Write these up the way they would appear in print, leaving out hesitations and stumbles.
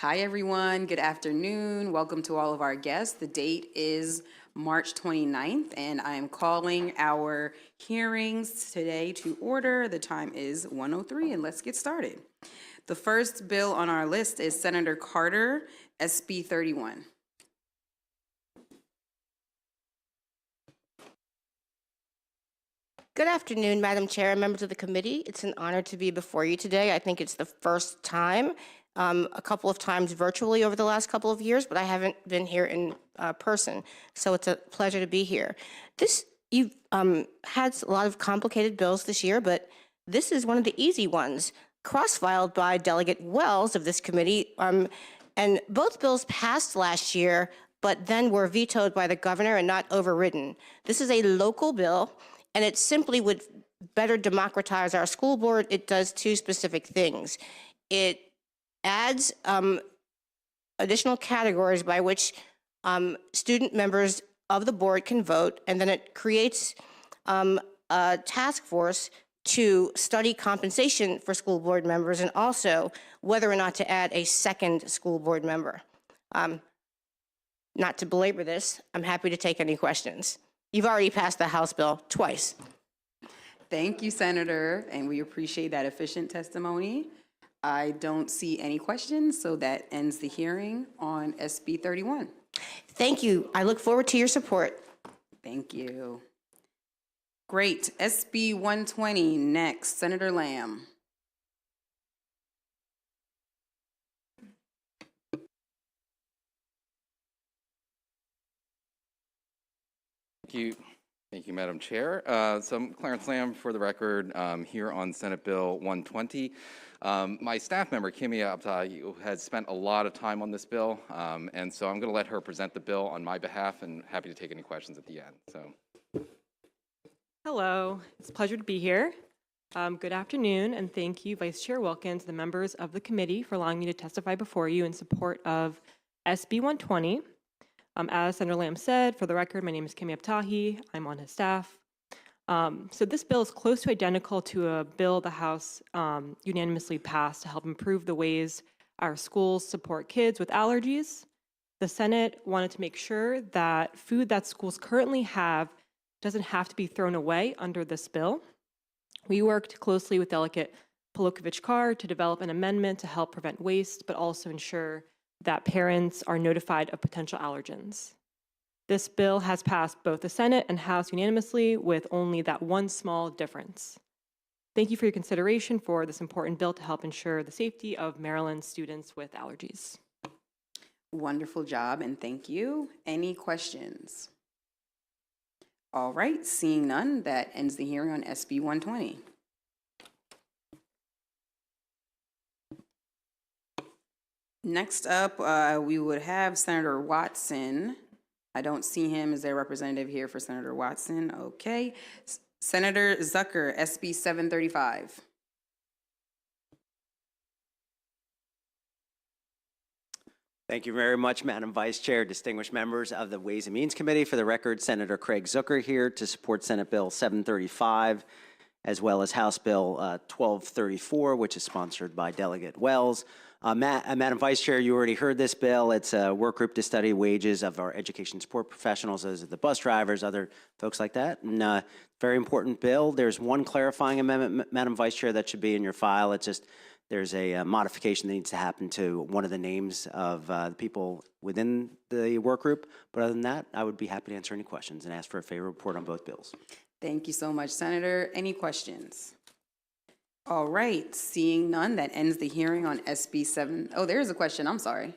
Hi, everyone. Good afternoon. Welcome to all of our guests. The date is March 29th, and I am calling our hearings today to order. The time is 1:03, and let's get started. The first bill on our list is Senator Carter, SB 31. Good afternoon, Madam Chair and members of the committee. It's an honor to be before you today. I think it's the first time, a couple of times virtually over the last couple of years, but I haven't been here in person, so it's a pleasure to be here. You've had a lot of complicated bills this year, but this is one of the easy ones, cross-filed by Delegate Wells of this committee, and both bills passed last year, but then were vetoed by the governor and not overridden. This is a local bill, and it simply would better democratize our school board. It does two specific things. It adds additional categories by which student members of the board can vote, and then it creates a task force to study compensation for school board members and also whether or not to add a second school board member. Not to belabor this, I'm happy to take any questions. You've already passed the House bill twice. Thank you, Senator, and we appreciate that efficient testimony. I don't see any questions, so that ends the hearing on SB 31. Thank you. I look forward to your support. Thank you. Great. SB 120 next. Senator Lamb. Thank you, Madam Chair. So I'm Clarence Lamb, for the record, here on Senate Bill 120. My staff member, Kimia Abtahi, has spent a lot of time on this bill, and so I'm going to let her present the bill on my behalf, and happy to take any questions at the end. Hello, it's a pleasure to be here. Good afternoon, and thank you, Vice Chair Wilkins, the members of the committee, for allowing me to testify before you in support of SB 120. As Senator Lamb said, for the record, my name is Kimia Abtahi. I'm on his staff. So this bill is close to identical to a bill the House unanimously passed to help improve the ways our schools support kids with allergies. The Senate wanted to make sure that food that schools currently have doesn't have to be thrown away under this bill. We worked closely with Delegate Polokovich-Carr to develop an amendment to help prevent waste, but also ensure that parents are notified of potential allergens. This bill has passed both the Senate and House unanimously with only that one small difference. Thank you for your consideration for this important bill to help ensure the safety of Maryland students with allergies. Wonderful job, and thank you. Any questions? All right, seeing none, that ends the hearing on SB 120. Next up, we would have Senator Watson. I don't see him. Is there a representative here for Senator Watson? Okay. Senator Zucker, SB 735. Thank you very much, Madam Vice Chair, distinguished members of the Ways and Means Committee. For the record, Senator Craig Zucker here to support Senate Bill 735, as well as House Bill 1234, which is sponsored by Delegate Wells. Madam Vice Chair, you already heard this bill. It's a work group to study wages of our education support professionals, those are the bus drivers, other folks like that. And very important bill. There's one clarifying amendment, Madam Vice Chair, that should be in your file. It's just there's a modification that needs to happen to one of the names of the people within the work group. But other than that, I would be happy to answer any questions and ask for a favorable report on both bills. Thank you so much, Senator. Any questions? All right, seeing none, that ends the hearing on SB 7. Oh, there is a question. I'm sorry.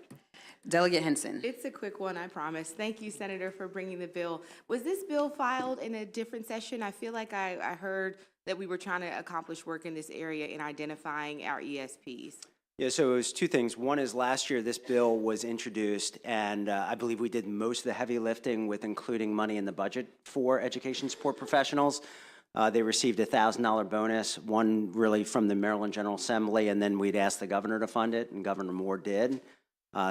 Delegate Henson. It's a quick one, I promise. Thank you, Senator, for bringing the bill. Was this bill filed in a different session? I feel like I heard that we were trying to accomplish work in this area in identifying our ESPs. Yeah, so it was two things. One is last year this bill was introduced, and I believe we did most of the heavy lifting with including money in the budget for education support professionals. They received a $1,000 bonus, one really from the Maryland General Assembly, and then we'd asked the governor to fund it, and Governor Moore did.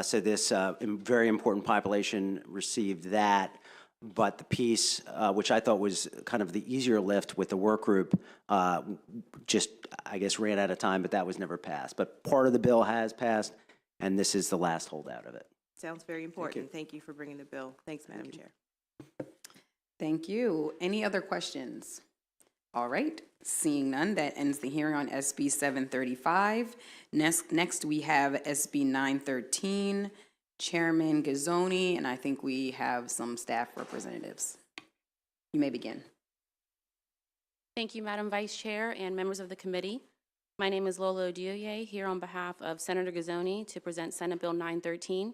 So this very important population received that. But the piece, which I thought was kind of the easier lift with the work group, just, I guess, ran out of time, but that was never passed. But part of the bill has passed. and this is the last holdout of it. Sounds very important. Thank you for bringing the bill. Thanks, Madam Chair. Thank you. Any other questions? All right, seeing none, that ends the hearing on SB 735. Next we have SB 913, Chairman Gazzoni, and I think we have some staff representatives. You may begin. Thank you, Madam Vice Chair and members of the committee. My name is Lola Odioye, here on behalf of Senator Gazzoni to present Senate Bill 913,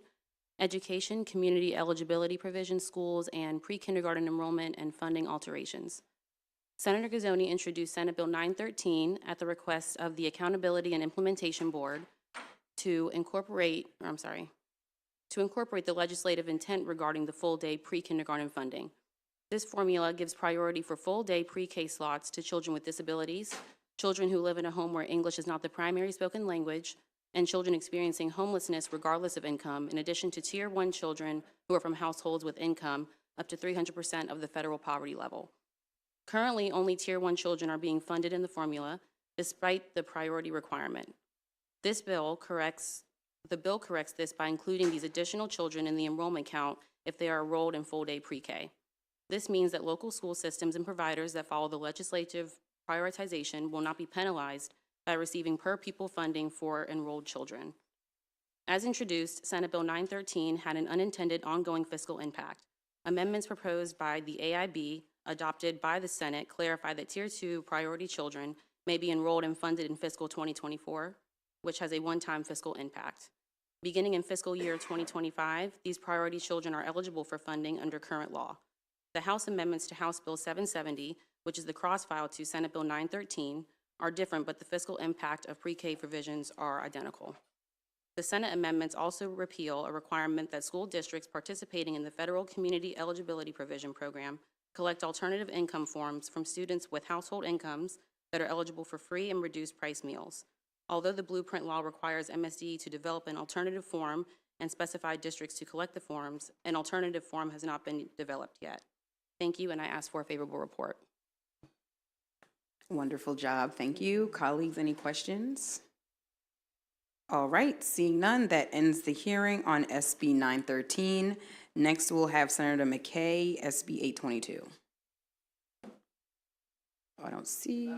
Education, Community Eligibility Provisions, Schools, and Pre-Kindergarten Enrollment and Funding Alterations. Senator Gazzoni introduced Senate Bill 913 at the request of the Accountability and Implementation Board to incorporate the legislative intent regarding the full-day pre-kindergarten funding. This formula gives priority for full-day pre-K slots to children with disabilities, children who live in a home where English is not the primary spoken language, and children experiencing homelessness regardless of income, in addition to Tier 1 children who are from households with income up to 300% of the federal poverty level. Currently, only Tier 1 children are being funded in the formula, despite the priority requirement. The bill corrects this by including these additional children in the enrollment count if they are enrolled in full-day pre-K. This means that local school systems and providers that follow the legislative prioritization will not be penalized by receiving per-pupil funding for enrolled children. As introduced, Senate Bill 913 had an unintended ongoing fiscal impact. Amendments proposed by the AIB, adopted by the Senate, clarify that Tier 2 priority children may be enrolled and funded in fiscal 2024, which has a one-time fiscal impact. Beginning in fiscal year 2025, these priority children are eligible for funding under current law. The House amendments to House Bill 770, which is the cross-file to Senate Bill 913, are different, but the fiscal impact of pre-K provisions are identical. The Senate amendments also repeal a requirement that school districts participating in the Federal Community Eligibility Provision Program collect alternative income forms from students with household incomes that are eligible for free and reduced price meals. Although the blueprint law requires MSD to develop an alternative form and specify districts to collect the forms, an alternative form has not been developed yet. Thank you, and I ask for a favorable report. Wonderful job, thank you. Colleagues, any questions? All right, seeing none, that ends the hearing on SB 913. Next, we'll have Senator McKay, SB 822. I don't see.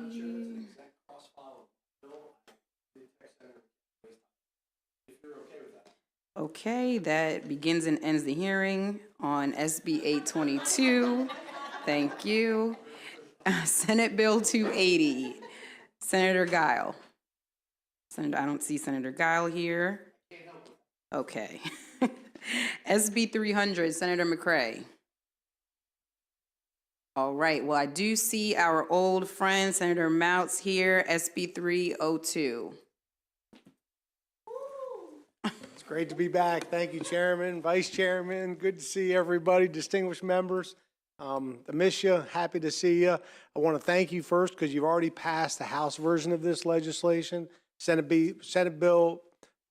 Okay, that begins and ends the hearing on SB 822. Thank you. Senate Bill 280, Senator Guile. I don't see Senator Guile here. Okay. SB 300, Senator McCray. All right, well, I do see our old friend, Senator Mounts here, SB 302. It's great to be back. Thank you, Chairman, Vice Chairman. Good to see everybody, distinguished members. I miss you. Happy to see you. I want to thank you first because you've already passed the House version of this legislation. Senate Bill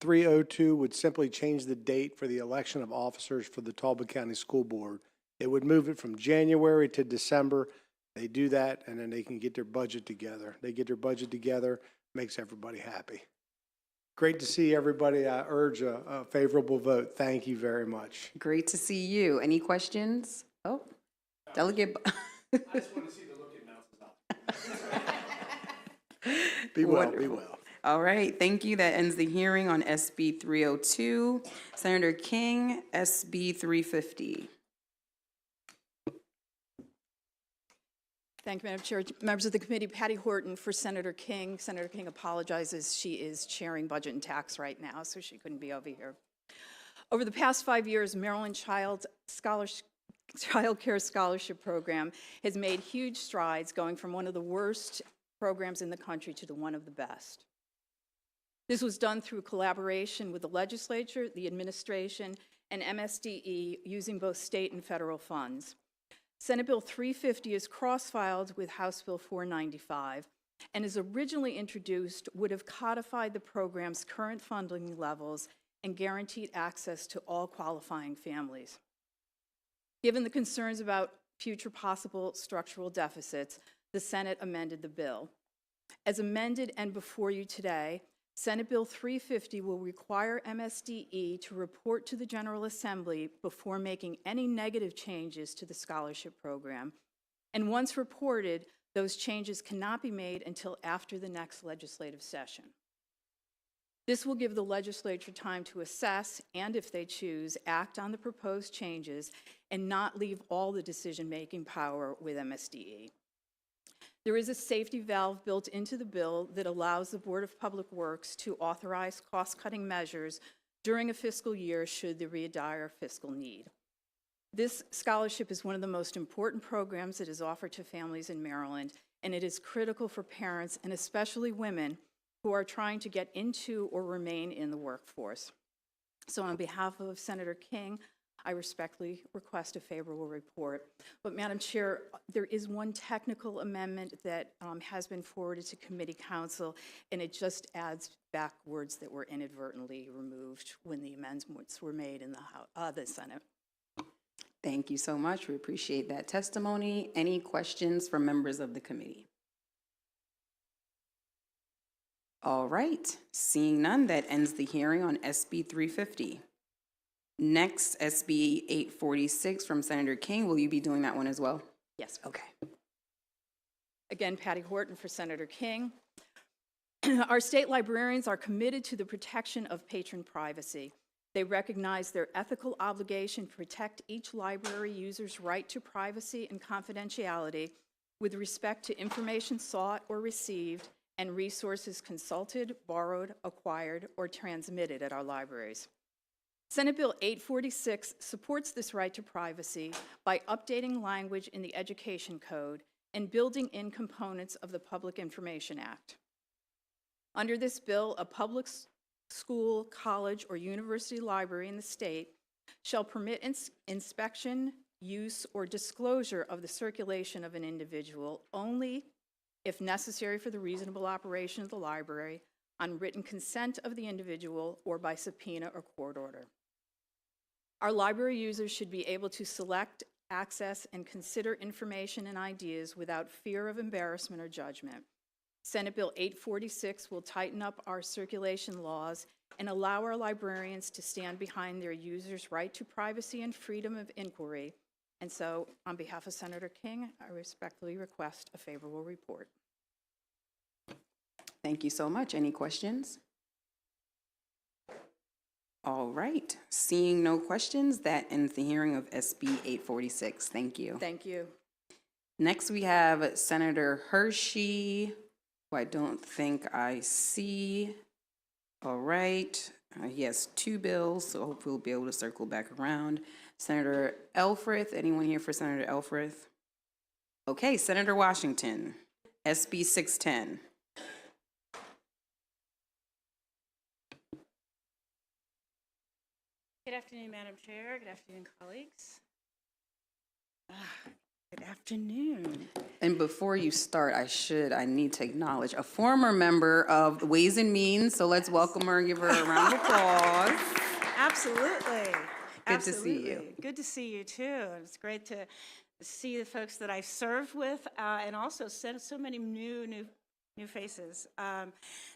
302 would simply change the date for the election of officers for the Talbot County School Board. It would move it from January to December. They do that, and then they can get their budget together. They get their budget together, makes everybody happy. Great to see everybody. I urge a favorable vote. Thank you very much. Great to see you. Any questions? Oh, Delegate. I just want to see the look at Mouse's eye. Be well, be well. All right, thank you. That ends the hearing on SB 302. Senator King, SB 350. Thank you, Madam Chair. Members of the committee, Patty Horton for Senator King. Senator King apologizes. She is chairing Budget and Tax right now, so she couldn't be over here. Over the past 5 years, Maryland Child Care Scholarship Program has made huge strides, going from one of the worst programs in the country to one of the best. This was done through collaboration with the legislature, the administration, and MSDE using both state and federal funds. Senate Bill 350 is cross-filed with House Bill 495 and as originally introduced would have codified the program's current funding levels and guaranteed access to all qualifying families. Given the concerns about future possible structural deficits, the Senate amended the bill. As amended and before you today, Senate Bill 350 will require MSDE to report to the General Assembly before making any negative changes to the scholarship program. And once reported, those changes cannot be made until after the next legislative session. This will give the legislature time to assess and, if they choose, act on the proposed changes and not leave all the decision-making power with MSDE. There is a safety valve built into the bill that allows the Board of Public Works to authorize cost-cutting measures during a fiscal year should there be a dire fiscal need. This scholarship is one of the most important programs that is offered to families in Maryland, and it is critical for parents, and especially women, who are trying to get into or remain in the workforce. So on behalf of Senator King, I respectfully request a favorable report. But Madam Chair, there is one technical amendment that has been forwarded to committee counsel, and it just adds back words that were inadvertently removed when the amendments were made in the Senate. Thank you so much. We appreciate that testimony. Any questions from members of the committee? All right, seeing none, that ends the hearing on SB 350. Next, SB 846 from Senator King. Will you be doing that one as well? Yes. Okay. Again, Patty Horton for Senator King. Our state librarians are committed to the protection of patron privacy. They recognize their ethical obligation to protect each library user's right to privacy and confidentiality with respect to information sought or received and resources consulted, borrowed, acquired, or transmitted at our libraries. Senate Bill 846 supports this right to privacy by updating language in the Education Code and building in components of the Public Information Act. Under this bill, a public school, college, or university library in the state shall permit inspection, use, or disclosure of the circulation of an individual only if necessary for the reasonable operation of the library, on written consent of the individual, or by subpoena or court order. Our library users should be able to select, access, and consider information and ideas without fear of embarrassment or judgment. Senate Bill 846 will tighten up our circulation laws and allow our librarians to stand behind their users' right to privacy and freedom of inquiry. And so, on behalf of Senator King, I respectfully request a favorable report. Thank you so much. Any questions? All right. Seeing no questions, that ends the hearing of SB 846. Thank you. Thank you. Next, we have Senator Hershey, who I don't think I see. All right. He has two bills, so hopefully we'll be able to circle back around. Senator Elfreth, anyone here for Senator Elfreth? Okay, Senator Washington, SB 610. Good afternoon, Madam Chair. Good afternoon, colleagues. Good afternoon. And before you start, I need to acknowledge a former member of the Ways and Means, so let's welcome her and give her a round of applause. Absolutely. Good to see you. Good to see you, too. It's great to see the folks that I've served with and also so many new faces.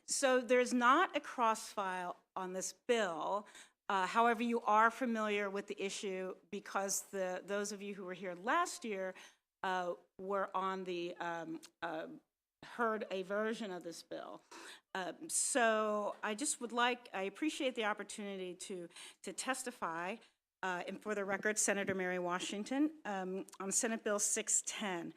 So there's not a cross-file on this bill. However, you are familiar with the issue because those of you who were here last year were on the heard a version of this bill. So I appreciate the opportunity to testify. And for the record, Senator Mary Washington on Senate Bill 610.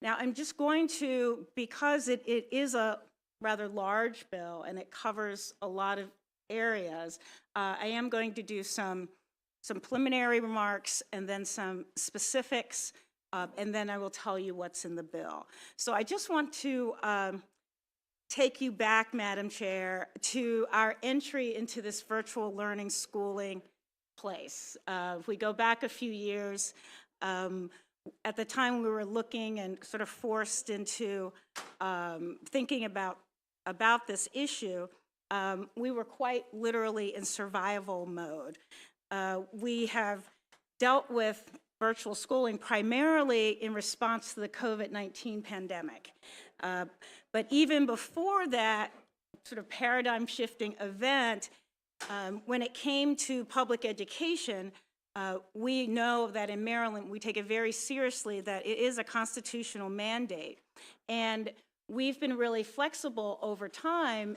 Now, I'm just going to, because it is a rather large bill and it covers a lot of areas, I am going to do some preliminary remarks and then some specifics, and then I will tell you what's in the bill. So I just want to take you back, Madam Chair, to our entry into this virtual learning schooling place. If we go back a few years, at the time we were looking and sort of forced into thinking about this issue, we were quite literally in survival mode. We have dealt with virtual schooling primarily in response to the COVID-19 pandemic. But even before that, sort of paradigm-shifting event. When it came to public education, we know that in Maryland, we take it very seriously that it is a constitutional mandate. And we've been really flexible over time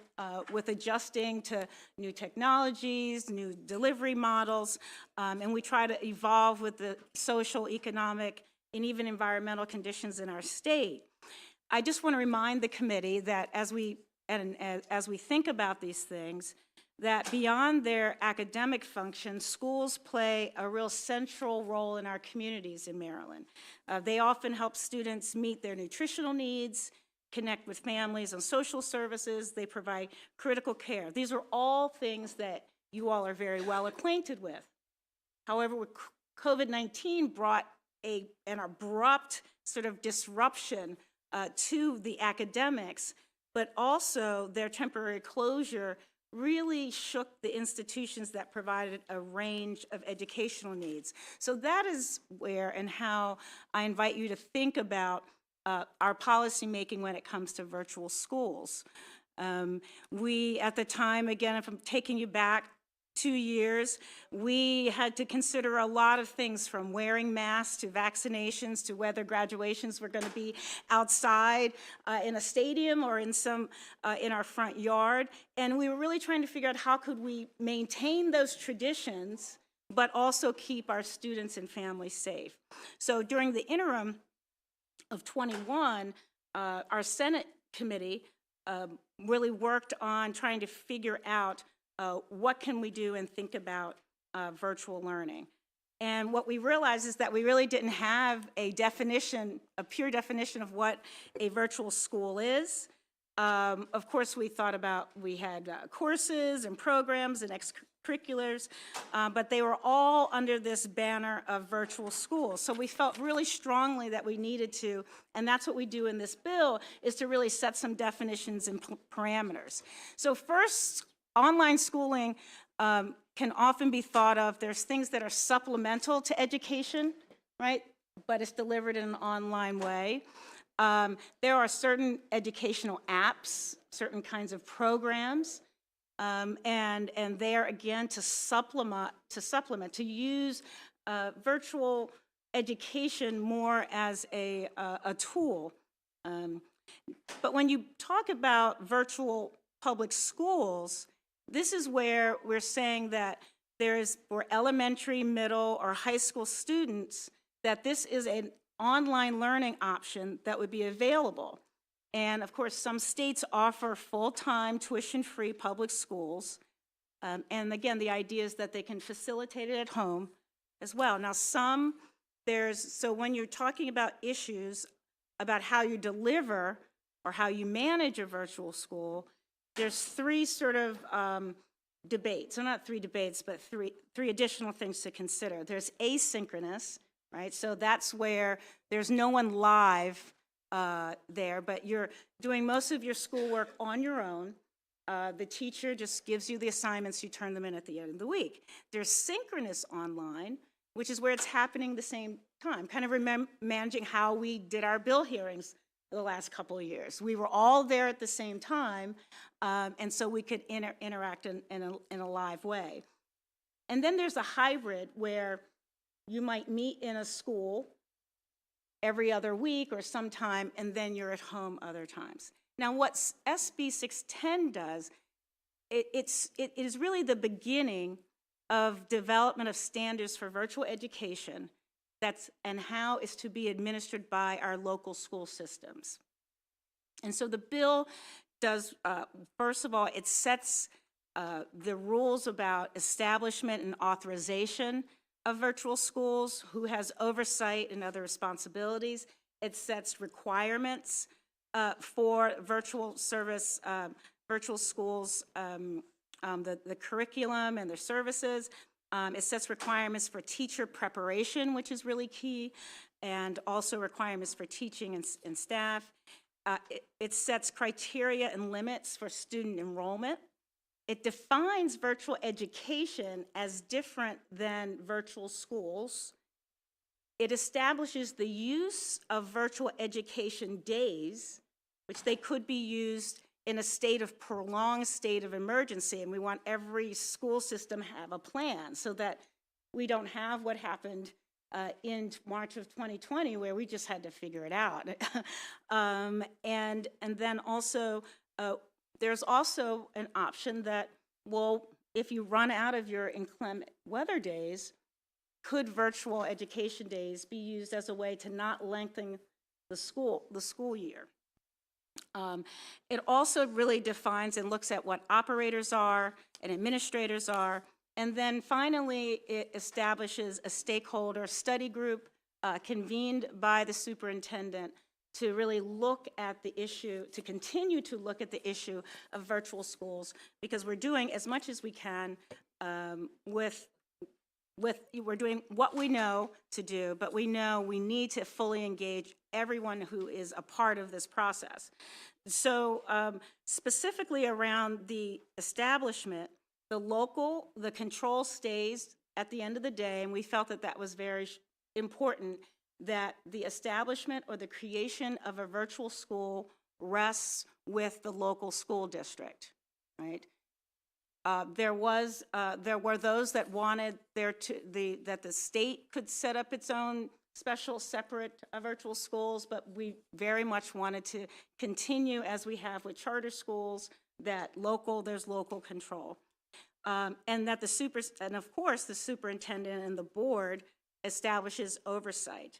with adjusting to new technologies, new delivery models, and we try to evolve with the social, economic, and even environmental conditions in our state. I just want to remind the committee that as we think about these things, that beyond their academic function, schools play a real central role in our communities in Maryland. They often help students meet their nutritional needs, connect with families and social services. They provide critical care. These are all things that you all are very well acquainted with. However, COVID-19 brought an abrupt sort of disruption to the academics, but also their temporary closure really shook the institutions that provided a range of educational needs. So that is where and how I invite you to think about our policymaking when it comes to virtual schools. We, at the time, again, if I'm taking you back 2 years, we had to consider a lot of things, from wearing masks to vaccinations to whether graduations were going to be outside in a stadium or in our front yard. And we were really trying to figure out how could we maintain those traditions but also keep our students and families safe. So during the interim of 21, our Senate committee really worked on trying to figure out what can we do and think about virtual learning. And what we realized is that we really didn't have a definition, a pure definition of what a virtual school is. Of course, we thought about, we had courses and programs and extracurriculars, but they were all under this banner of virtual schools. So we felt really strongly that we needed to, and that's what we do in this bill, is to really set some definitions and parameters. So first, online schooling can often be thought of, there's things that are supplemental to education, right? But it's delivered in an online way. There are certain educational apps, certain kinds of programs, and there again to supplement, to use virtual education more as a tool. But when you talk about virtual public schools, this is where we're saying that for elementary, middle, or high school students, that this is an online learning option that would be available. And of course, some states offer full-time, tuition-free public schools. And again, the idea is that they can facilitate it at home as well. Now, so when you're talking about issues about how you deliver or how you manage a virtual school, there's three sort of debates, so not three debates, but three additional things to consider. There's asynchronous, right? So that's where there's no one live there, but you're doing most of your schoolwork on your own. The teacher just gives you the assignments, you turn them in at the end of the week. There's synchronous online, which is where it's happening the same time, kind of managing how we did our bill hearings the last couple of years. We were all there at the same time, and so we could interact in a live way. And then there's a hybrid where you might meet in a school every other week or sometime, and then you're at home other times. Now, what SB 610 does, it is really the beginning of development of standards for virtual education and how it's to be administered by our local school systems. And so the bill does, first of all, it sets the rules about establishment and authorization of virtual schools, who has oversight and other responsibilities. It sets requirements for virtual schools, the curriculum and their services. It sets requirements for teacher preparation, which is really key, and also requirements for teaching and staff. It sets criteria and limits for student enrollment. It defines virtual education as different than virtual schools. It establishes the use of virtual education days, which they could be used in a state of prolonged state of emergency, and we want every school system have a plan so that we don't have what happened in March of 2020, where we just had to figure it out. And then also, there's also an option that, well, if you run out of your inclement weather days, could virtual education days be used as a way to not lengthen the school year? It also really defines and looks at what operators are and administrators are. And then finally, it establishes a stakeholder study group convened by the superintendent to really look at the issue, to continue to look at the issue of virtual schools, because we're doing as much as we can we're doing what we know to do, but we know we need to fully engage everyone who is a part of this process. So specifically around the establishment, the control stays at the end of the day, and we felt that that was very important, that the establishment or the creation of a virtual school rests with the local school district, right? There were those that wanted that the state could set up its own special separate virtual schools, but we very much wanted to continue as we have with charter schools, that there's local control. And that and of course, the superintendent and the board establishes oversight.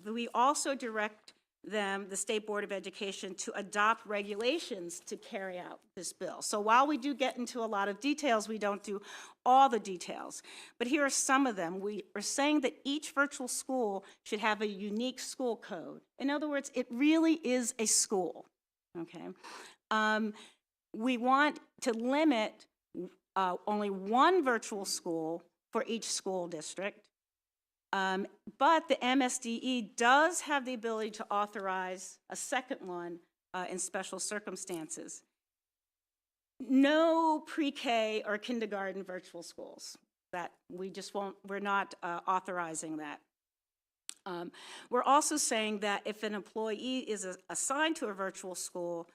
We also direct the State Board of Education to adopt regulations to carry out this bill. So while we do get into a lot of details, we don't do all the details. But here are some of them. We are saying that each virtual school should have a unique school code. In other words, it really is a school, okay? We want to limit only one virtual school for each school district. But the MSDE does have the ability to authorize a second one in special circumstances. No pre-K or kindergarten virtual schools. That we're not authorizing that. We're also saying that if an employee is assigned to a virtual school,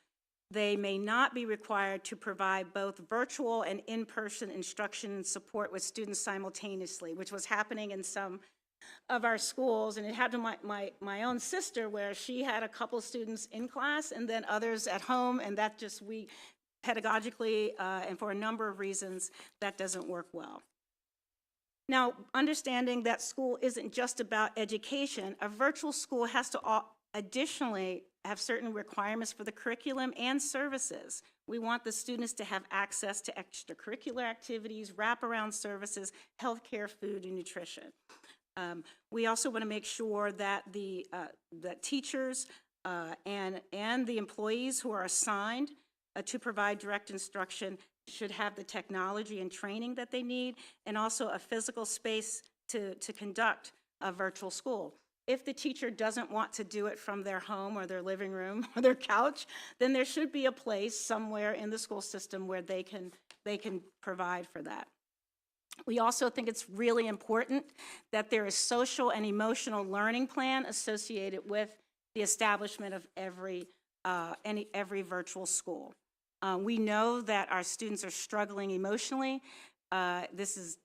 they may not be required to provide both virtual and in-person instruction and support with students simultaneously, which was happening in some of our schools, and it happened to my own sister, where she had a couple students in class and then others at home, and that we pedagogically and for a number of reasons, that doesn't work well. Now, understanding that school isn't just about education, a virtual school has to additionally have certain requirements for the curriculum and services. We want the students to have access to extracurricular activities, wraparound services, healthcare, food, and nutrition. We also want to make sure that the teachers and the employees who are assigned to provide direct instruction should have the technology and training that they need, and also a physical space to conduct a virtual school. If the teacher doesn't want to do it from their home or their living room or their couch, then there should be a place somewhere in the school system where they can provide for that. We also think it's really important that there is social and emotional learning plan associated with the establishment of every virtual school. We know that our students are struggling emotionally. This is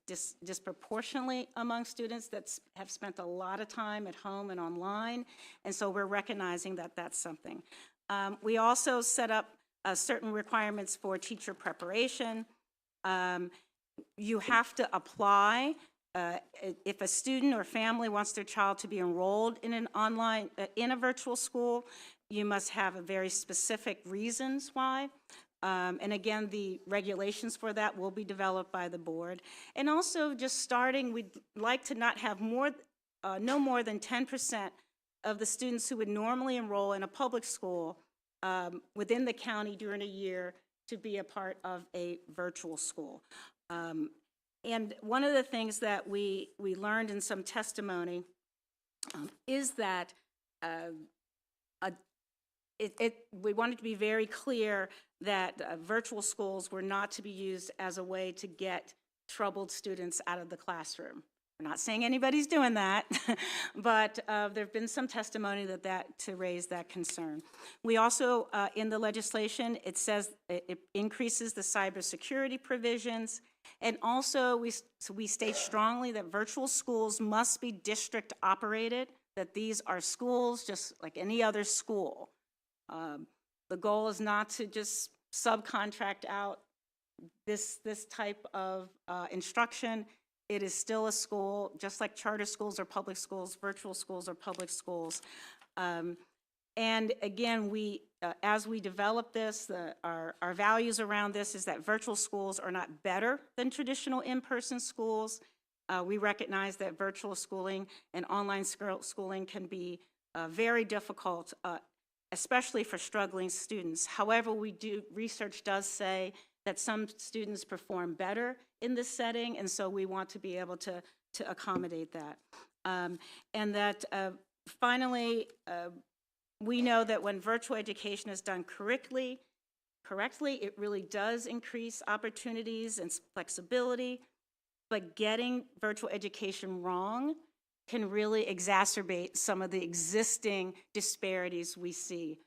disproportionately among students that have spent a lot of time at home and online, and so we're recognizing that that's something. We also set up certain requirements for teacher preparation. You have to apply if a student or family wants their child to be enrolled in an in a virtual school. You must have a very specific reasons why. And again, the regulations for that will be developed by the board. And also, just starting, we'd like to not have no more than 10% of the students who would normally enroll in a public school within the county during a year to be a part of a virtual school. And one of the things that we learned in some testimony is that we wanted to be very clear that virtual schools were not to be used as a way to get troubled students out of the classroom. We're not saying anybody's doing that, but there've been some testimony to raise that concern. We also, in the legislation, it says it increases the cybersecurity provisions, and also we state strongly that virtual schools must be district operated, that these are schools just like any other school. The goal is not to just subcontract out this type of instruction. It is still a school, just like charter schools or public schools, virtual schools or public schools. And again, as we develop this, our values around this is that virtual schools are not better than traditional in-person schools. We recognize that virtual schooling and online schooling can be very difficult, especially for struggling students. However, research does say that some students perform better in this setting, and so we want to be able to accommodate that. And that finally, we know that when virtual education is done correctly, it really does increase opportunities and flexibility, but getting virtual education wrong can really exacerbate some of the existing disparities we see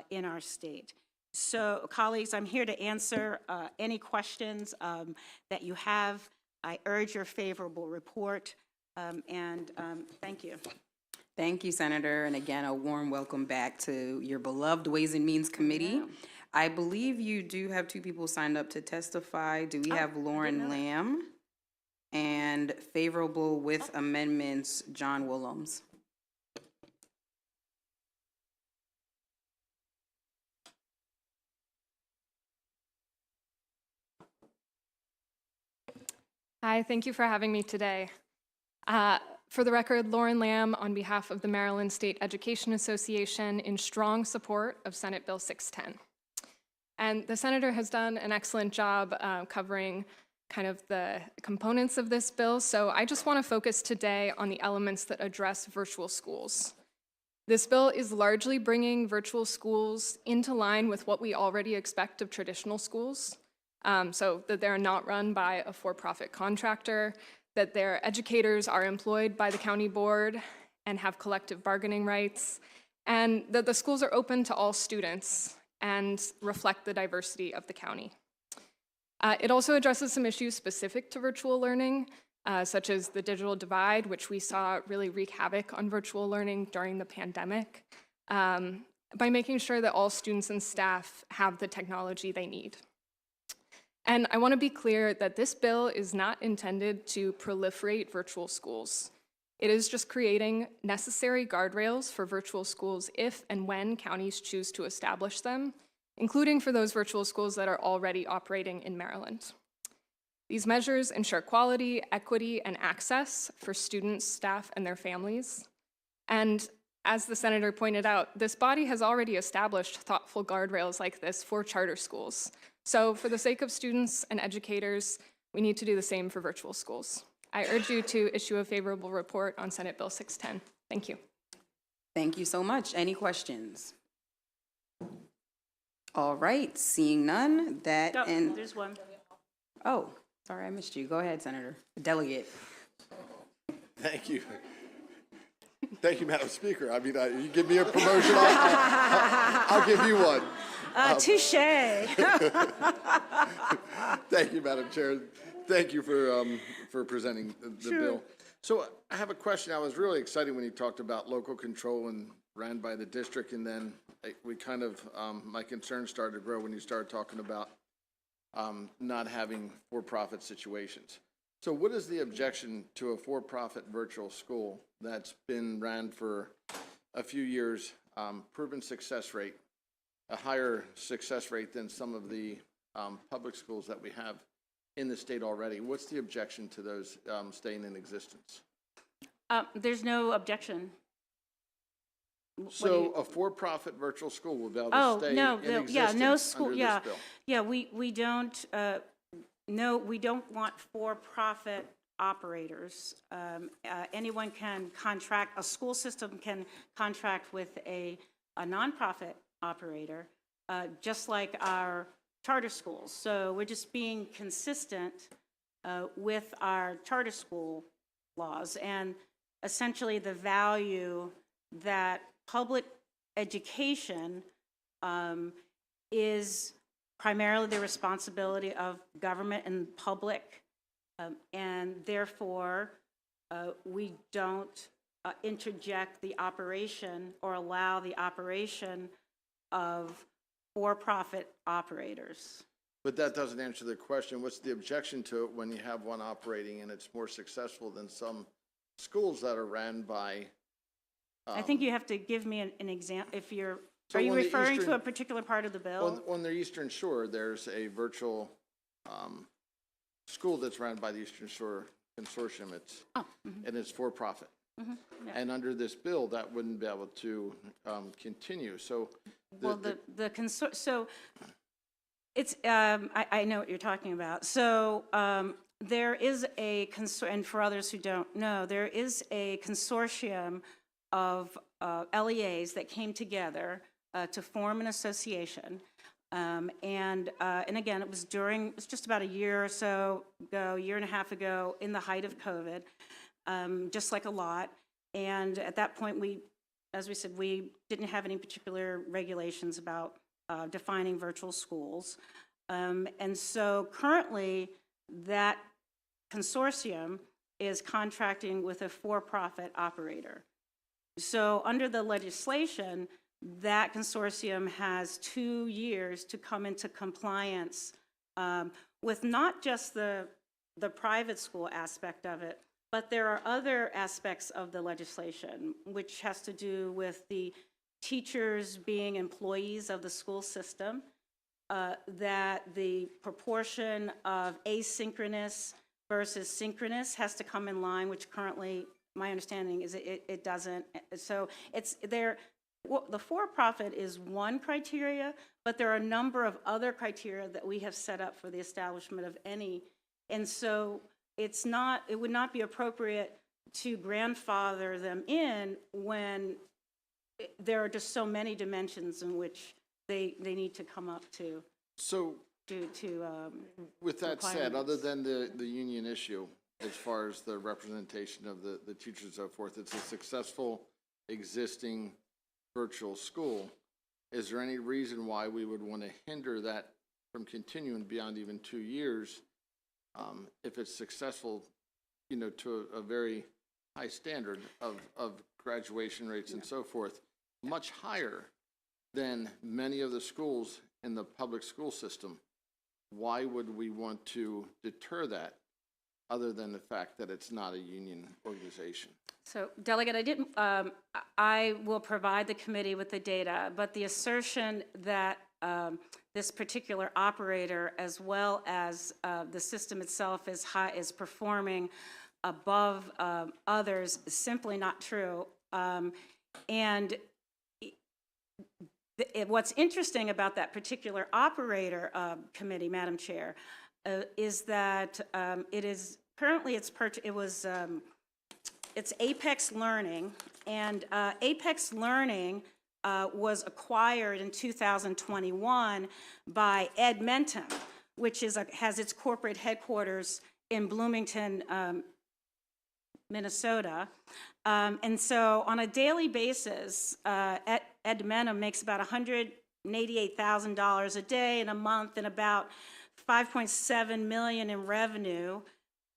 in our state. So, colleagues, I'm here to answer any questions that you have. I urge your favorable report, and thank you. Thank you, Senator, and again, a warm welcome back to your beloved Ways and Means Committee. I believe you do have 2 people signed up to testify. Do we have Lauren Lamb? And favorable with amendments, John Willems. Hi, thank you for having me today. For the record, Lauren Lamb on behalf of the Maryland State Education Association in strong support of Senate Bill 610. And the Senator has done an excellent job covering kind of the components of this bill, so I just want to focus today on the elements that address virtual schools. This bill is largely bringing virtual schools into line with what we already expect of traditional schools, so that they're not run by a for-profit contractor, that their educators are employed by the county board and have collective bargaining rights, and that the schools are open to all students and reflect the diversity of the county. It also addresses some issues specific to virtual learning, such as the digital divide, which we saw really wreak havoc on virtual learning during the pandemic, by making sure that all students and staff have the technology they need. And I want to be clear that this bill is not intended to proliferate virtual schools. It is just creating necessary guardrails for virtual schools if and when counties choose to establish them, including for those virtual schools that are already operating in Maryland. These measures ensure quality, equity, and access for students, staff, and their families. And as the Senator pointed out, this body has already established thoughtful guardrails like this for charter schools. So for the sake of students and educators, we need to do the same for virtual schools. I urge you to issue a favorable report on Senate Bill 610. Thank you. Thank you so much. Any questions? All right, seeing none, There's one. Oh, sorry, I missed you. Go ahead, Senator. Delegate. Thank you. Thank you, Madam Speaker. I mean, you give me a promotion, I'll give you one. Touche. Thank you, Madam Chair. Thank you for presenting the bill. So I have a question. I was really excited when you talked about local control and ran by the district, and then we kind of, my concern started to grow when you started talking about not having for-profit situations. So what is the objection to a for-profit virtual school that's been ran for a few years, proven success rate, a higher success rate than some of the public schools that we have in the state already? What's the objection to those staying in existence? There's no objection. So a for-profit virtual school will be able to stay in existence yeah, no school, under yeah, this bill? yeah. We don't. No, we don't want for-profit operators. Anyone can contract. A school system can contract with a nonprofit operator, just like our charter schools. So we're just being consistent with our charter school laws, and essentially the value that public education is primarily the responsibility of government and public, and therefore we don't interject the operation or allow the operation of for-profit operators. But that doesn't answer the question. What's the objection to it when you have one operating and it's more successful than some schools that are ran by? I think you have to give me an example. If you're, So are you on the referring to eastern- a particular part of the bill? On the Eastern Shore, there's a virtual school that's run by the Eastern Shore Consortium. It's, and it's for-profit. And under this bill, that wouldn't be able to continue. So Well, so it's, I know what you're talking about. So there is a, and for others who don't know, there is a consortium of LEAs that came together to form an association. And again, it was just about a year or so ago, year and a half ago, in the height of COVID, just like a lot. And at that point, as we said, we didn't have any particular regulations about defining virtual schools. And so currently, that consortium is contracting with a for-profit operator. So under the legislation, that consortium has 2 years to come into compliance with not just the private school aspect of it, but there are other aspects of the legislation, which has to do with the teachers being employees of the school system, that the proportion of asynchronous versus synchronous has to come in line, which currently, my understanding is it doesn't. So it's there. The for-profit is one criteria, but there are a number of other criteria that we have set up for the establishment of any. And so it would not be appropriate to grandfather them in when there are just so many dimensions in which they need to come up to. So with that said, other than the union issue, as far as the representation of the teachers and so forth, it's a successful existing virtual school. Is there any reason why we would want to hinder that from continuing beyond even 2 years if it's successful, to a very high standard of graduation rates and so forth, much higher than many of the schools in the public school system? Why would we want to deter that other than the fact that it's not a union organization? So, Delegate, I will provide the committee with the data, but the assertion that this particular operator, as well as the system itself, is performing above others is simply not true. And what's interesting about that particular operator committee, Madam Chair, is that it is currently it's Apex Learning, and Apex Learning was acquired in 2021 by Edmentum, which has its corporate headquarters in Bloomington, Minnesota. And so on a daily basis, Edmentum makes about $188,000 a day in a month and about $5.7 million in revenue.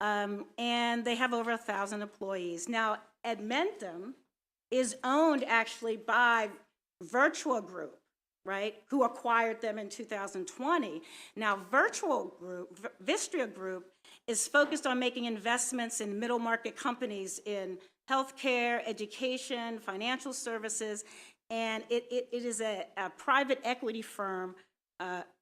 And they have over 1,000 employees. Now, Edmentum is owned actually by Virtua Group, right, who acquired them in 2020. Now, Vistria Group is focused on making investments in middle market companies in healthcare, education, financial services, and it is a private equity firm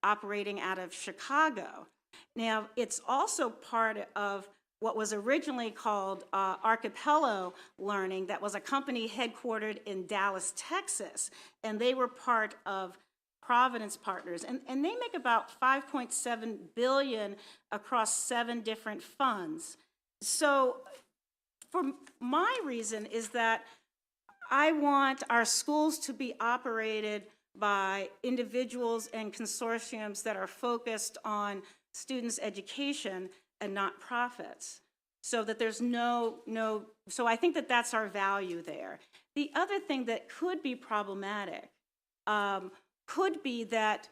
operating out of Chicago. Now, it's also part of what was originally called Archipelago Learning, that was a company headquartered in Dallas, Texas, and they were part of Providence Partners, and they make about $5.7 billion across 7 different funds. So for my reason is that I want our schools to be operated by individuals and consortiums that are focused on students' education and not profits. so that there's so I think that that's our value there. The other thing that could be problematic could be that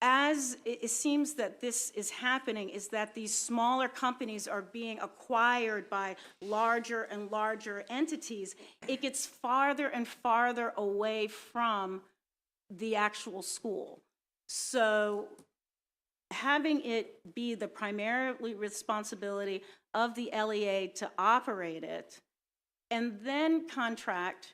as it seems that this is happening, is that these smaller companies are being acquired by larger and larger entities. It gets farther and farther away from the actual school. So having it be the primarily responsibility of the LEA to operate it, and then contract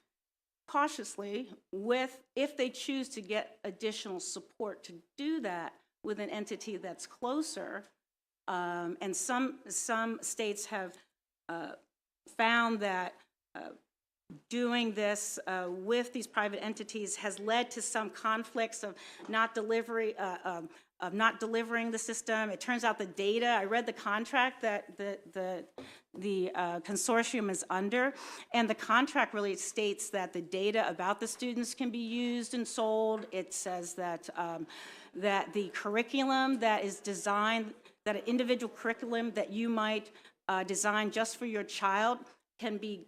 cautiously with, if they choose to get additional support to do that with an entity that's closer, and some states have found that doing this with these private entities has led to some conflicts of not delivering the system. It turns out the data, I read the contract that the consortium is under, and the contract really states that the data about the students can be used and sold. It says that that the curriculum that is designed, that an individual curriculum that you might design just for your child can be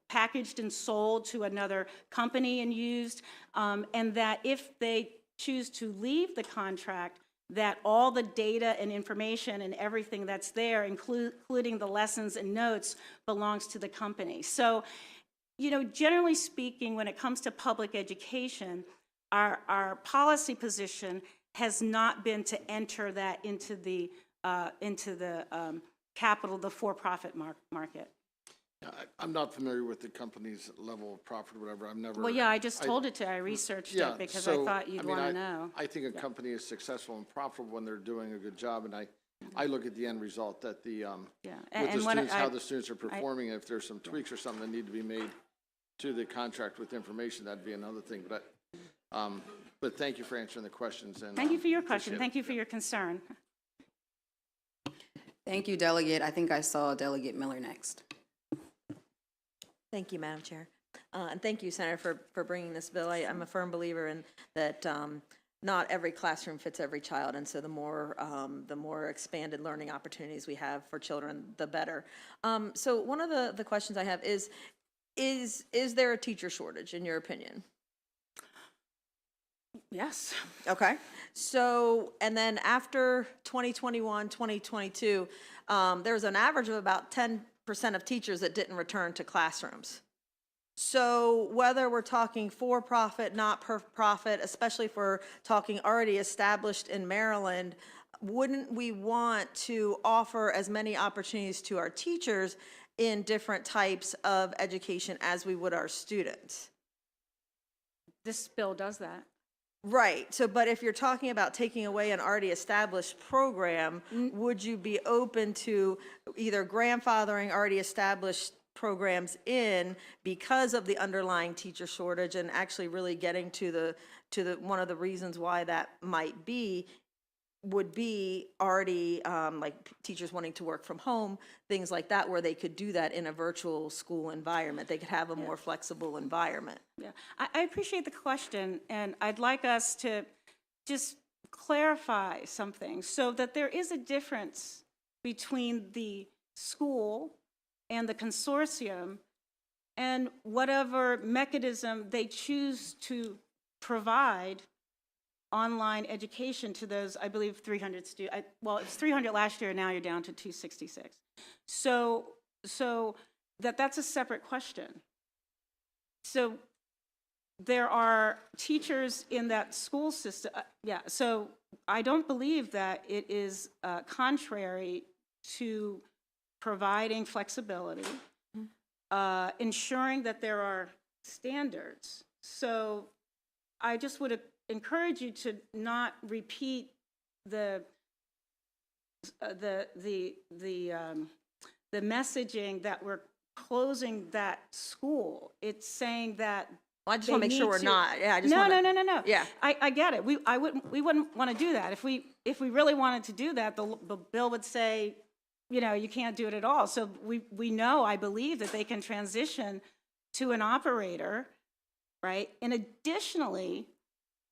packaged and sold to another company and used, and that if they choose to leave the contract, that all the data and information and everything that's there, including the lessons and notes, belongs to the company. So, you know, generally speaking, when it comes to public education, our policy position has not been to enter that into the capital, the for-profit market. Yeah, I'm not familiar with the company's level of profit or whatever. I've never. Well, yeah, I just told it to, I researched Yeah, it because so, I thought you'd I mean, want to know. I think a company is successful and profitable when they're doing a good job, and I look at the end result, that the, Yeah, with the when students, how the students are performing, if there's some tweaks or something that need to be made to the contract with information, that'd be another thing, but thank you for answering the questions, and. Thank you for your appreciate question. it. Thank you for your concern. Thank you, Delegate. I think I saw Delegate Miller next. Thank you, Madam Chair. And thank you, Senator, for bringing this bill. I'm a firm believer in that not every classroom fits every child, and so the more expanded learning opportunities we have for children, the better. So one of the questions I have is there a teacher shortage, in your opinion? Yes. Okay. So, and then after 2021, 2022, there was an average of about 10% of teachers that didn't return to classrooms. So whether we're talking for-profit, not-for-profit, especially if we're talking already established in Maryland, wouldn't we want to offer as many opportunities to our teachers in different types of education as we would our students? This bill does that. Right. So, but if you're talking about taking away an already established program, would you be open to either grandfathering already established programs in because of the underlying teacher shortage, and actually really getting to the one of the reasons why that might be would be already like teachers wanting to work from home, things like that, where they could do that in a virtual school environment. They could have a more flexible environment. Yeah, I appreciate the question, and I'd like us to just clarify something so that there is a difference between the school and the consortium and whatever mechanism they choose to provide online education to those, I believe, 300 students. Well, it's 300 last year, now you're down to 266. So that's a separate question. So there are teachers in that school system, so I don't believe that it is contrary to providing flexibility, ensuring that there are standards. So I just would encourage you to not repeat the messaging that we're closing that school. It's saying that I just want to make sure we're not. Yeah, I just No. Yeah. I get it. We wouldn't want to do that. If we really wanted to do that, the bill would say, you know, you can't do it at all. So we know, I believe, that they can transition to an operator, right? And additionally,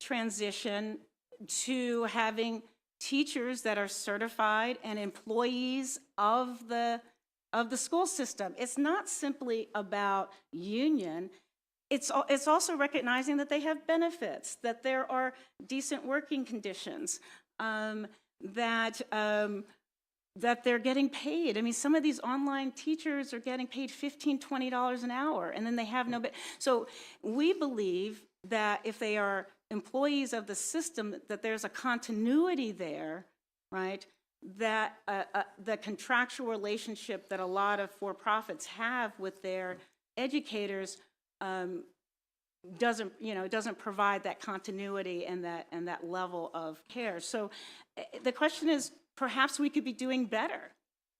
transition to having teachers that are certified and employees of the of the school system. It's not simply about union. It's also recognizing that they have benefits, that there are decent working conditions, that they're getting paid. I mean, some of these online teachers are getting paid $15, $20 an hour, and then they have no. So we believe that if they are employees of the system, that there's a continuity there, right? That the contractual relationship that a lot of for-profits have with their educators doesn't provide that continuity and that level of care. So the question is, perhaps we could be doing better.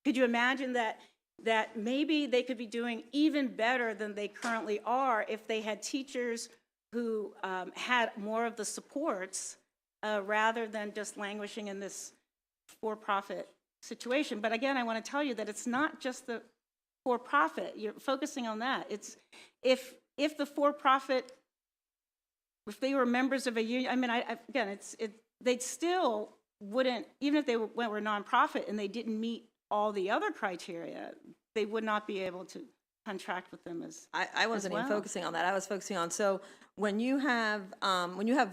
Could you imagine that maybe they could be doing even better than they currently are if they had teachers who had more of the supports rather than just languishing in this for-profit situation? But again, I want to tell you that it's not just the for-profit. You're focusing on that. It's if the for-profit, if they were members of a union, I mean, they'd still wouldn't, even if they were nonprofit and they didn't meet all the other criteria, they would not be able to contract with them as I wasn't even focusing on that. I was focusing on, so when you have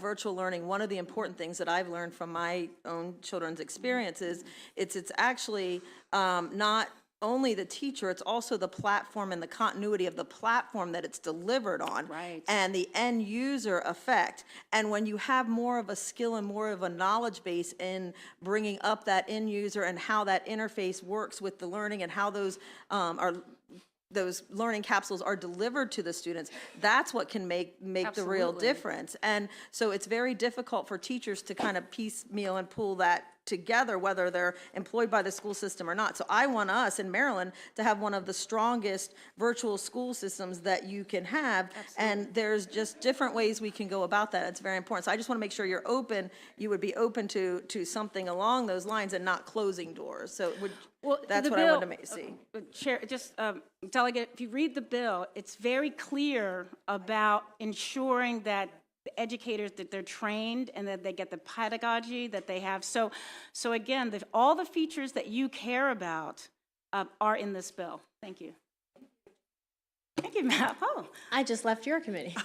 virtual learning, one of the important things that I've learned from my own children's experiences, it's actually not only the teacher, it's also the platform and the continuity of the platform that it's delivered on, Right. and the end user effect. And when you have more of a skill and more of a knowledge base in bringing up that end user and how that interface works with the learning and how those those learning capsules are delivered to the students, that's what can make the real Absolutely. difference. And so it's very difficult for teachers to kind of piecemeal and pull that together, whether they're employed by the school system or not. So I want us in Maryland to have one of the strongest virtual school systems that you can have. And there's just different ways we can go about that. It's very important. So I just want to make sure you would be open to something along those lines and not closing doors. So that's what I wanted to see. Chair, just Delegate, if you read the bill, it's very clear about ensuring that the educators, that they're trained and that they get the pedagogy that they have. So again, all the features that you care about are in this bill. Thank you. Thank you, Matt. Oh. I just left your committee.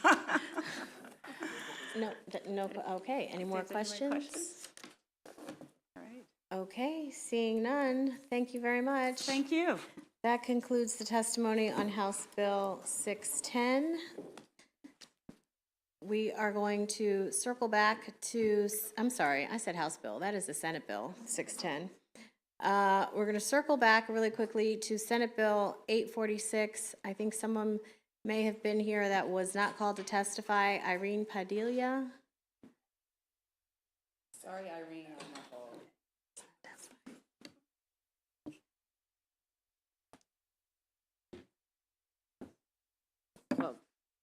No, okay, any more questions? All right. Okay, seeing none, thank you very much. Thank you. That concludes the testimony on House Bill 610. We are going to circle back to, I'm sorry, I said House Bill, that is the Senate Bill 610. We're going to circle back really quickly to Senate Bill 846. I think someone may have been here that was not called to testify. Irene Padilla. Sorry, Irene, I'm not called. Well,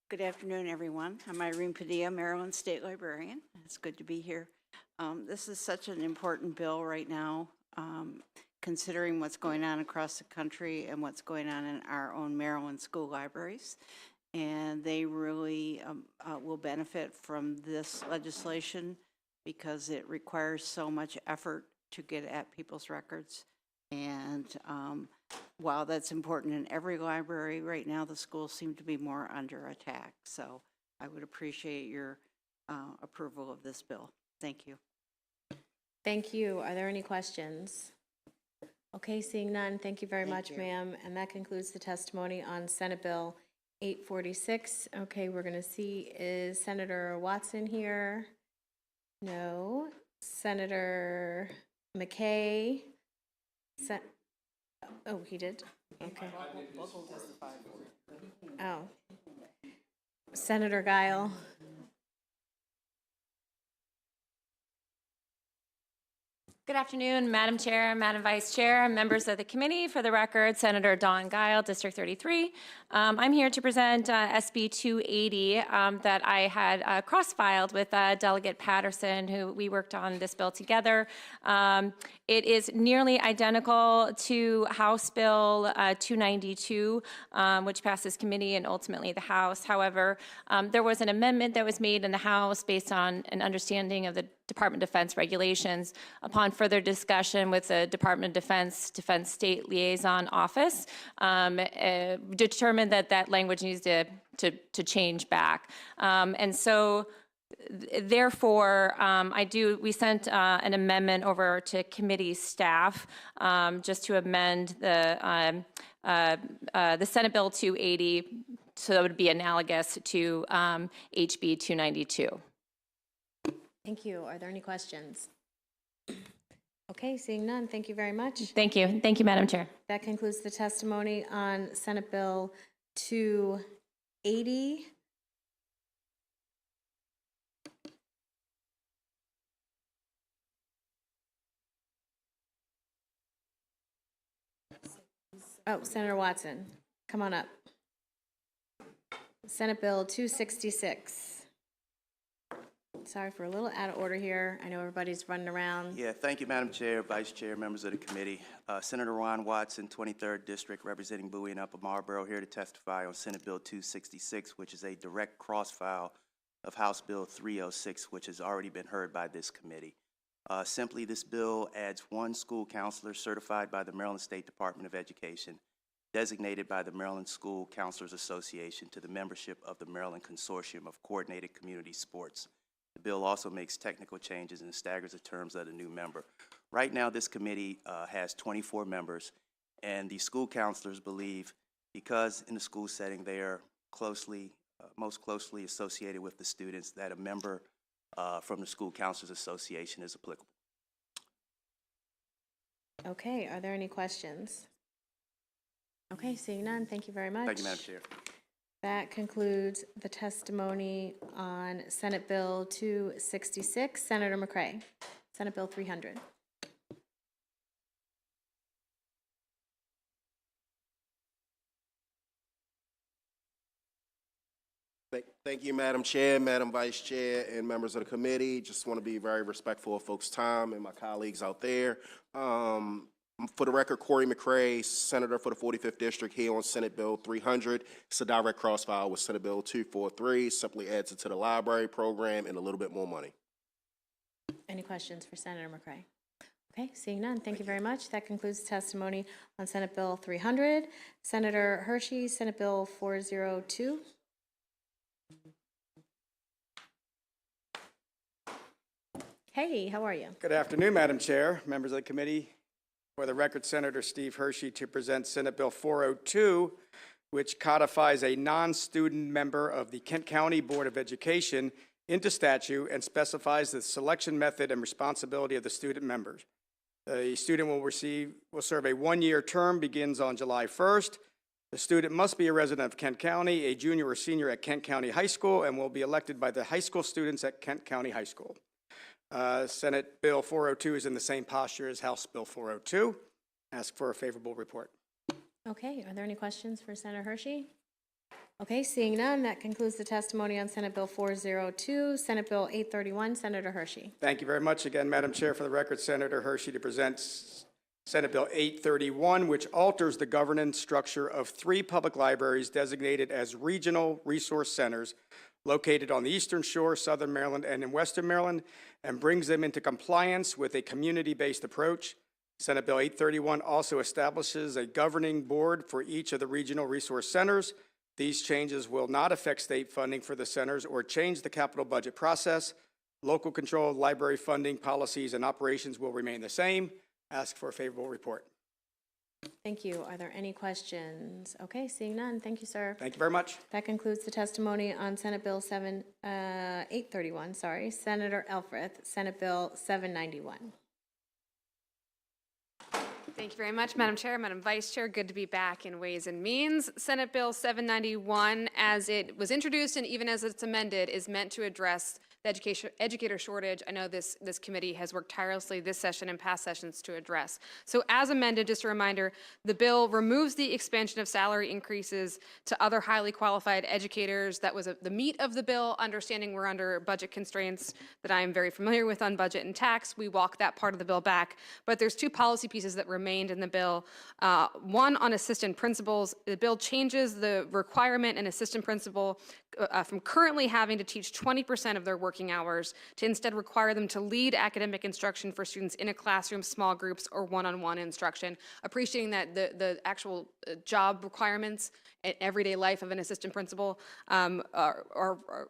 good afternoon, everyone. I'm Irene Padilla, Maryland State Librarian. It's good to be here. This is such an important bill right now, considering what's going on across the country and what's going on in our own Maryland school libraries. And they really will benefit from this legislation because it requires so much effort to get at people's records. And while that's important in every library, right now the schools seem to be more under attack. So I would appreciate your approval of this bill. Thank you. Thank you. Are there any questions? Okay, seeing none, thank you very much, ma'am. And that concludes the testimony on Senate Bill 846. Okay, we're going to see, is Senator Watson here? No. Senator McKay? Oh, he did? Okay. Oh. Senator Guile? Good afternoon, Madam Chair, Madam Vice Chair, members of the committee. For the record, Senator Dawn Guile, District 33. I'm here to present SB 280 that I had cross-filed with Delegate Patterson, who we worked on this bill together. It is nearly identical to House Bill 292, which passed this committee and ultimately the House. However, there was an amendment that was made in the House based on an understanding of the Department of Defense regulations. Upon further discussion with the Department of Defense State Liaison Office, determined that that language needs to change back. And so therefore, we sent an amendment over to committee staff just to amend the Senate Bill 280, so that would be analogous to HB 292. Thank you. Are there any questions? Okay, seeing none, thank you very much. Thank you. Thank you, Madam Chair. That concludes the testimony on Senate Bill 280. Oh, Senator Watson, come on up. Senate Bill 266. Sorry for a little out of order here. I know everybody's running around. Yeah, thank you, Madam Chair, Vice Chair, members of the committee. Senator Ron Watson, 23rd District, representing Bowie and Upper Marlboro, here to testify on Senate Bill 266, which is a direct cross-file of House Bill 306, which has already been heard by this committee. Simply, this bill adds one school counselor certified by the Maryland State Department of Education, designated by the Maryland School Counselors Association, to the membership of the Maryland Consortium of Coordinated Community Sports. The bill also makes technical changes and staggers the terms of the new member. Right now, this committee has 24 members, and the school counselors believe, because in the school setting they are most closely associated with the students, that a member from the School Counselors Association is applicable. Okay, are there any questions? Okay, seeing none, thank you very much. Thank you, Madam Chair. That concludes the testimony on Senate Bill 266. Senator McCray, Senate Bill 300. Thank you, Madam Chair, Madam Vice Chair, and members of the committee. Just want to be very respectful of folks' time and my colleagues out there. For the record, Corey McCray, Senator for the 45th District, here on Senate Bill 300. It's a direct cross-file with Senate Bill 243. Simply adds it to the library program and a little bit more money. Any questions for Senator McCray? Okay, seeing none, thank you very much. That concludes testimony on Senate Bill 300. Senator Hershey, Senate Bill 402. Hey, how are you? Good afternoon, Madam Chair, members of the committee. For the record, Senator Steve Hershey to present Senate Bill 402, which codifies a non-student member of the Kent County Board of Education into statute and specifies the selection method and responsibility of the student members. The student will serve a one-year term, begins on July 1st. The student must be a resident of Kent County, a junior or senior at Kent County High School, and will be elected by the high school students at Kent County High School. Senate Bill 402 is in the same posture as House Bill 402. Ask for a favorable report. Okay, are there any questions for Senator Hershey? Okay, seeing none, that concludes the testimony on Senate Bill 402. Senate Bill 831, Senator Hershey. Thank you very much again, Madam Chair. For the record, Senator Hershey to present Senate Bill 831, which alters the governance structure of 3 public libraries designated as regional resource centers located on the Eastern Shore, Southern Maryland, and in Western Maryland, and brings them into compliance with a community-based approach. Senate Bill 831 also establishes a governing board for each of the regional resource centers. These changes will not affect state funding for the centers or change the capital budget process. Local control of library funding, policies, and operations will remain the same. Ask for a favorable report. Thank you. Are there any questions? Okay, seeing none. Thank you, sir. Thank you very much. That concludes the testimony on Senate Bill 831, sorry. Senator Elfreth, Senate Bill 791. Thank you very much, Madam Chair, Madam Vice Chair. Good to be back in Ways and Means. Senate Bill 791, as it was introduced and even as it's amended, is meant to address the educator shortage. I know this committee has worked tirelessly this session and past sessions to address. So as amended, just a reminder, the bill removes the expansion of salary increases to other highly qualified educators. That was the meat of the bill, understanding we're under budget constraints that I am very familiar with on budget and tax. We walk that part of the bill back. But there's 2 policy pieces that remained in the bill. One on assistant principals. The bill changes the requirement an assistant principal from currently having to teach 20% of their work working hours to instead require them to lead academic instruction for students in a classroom, small groups, or one-on-one instruction, appreciating that the actual job requirements and everyday life of an assistant principal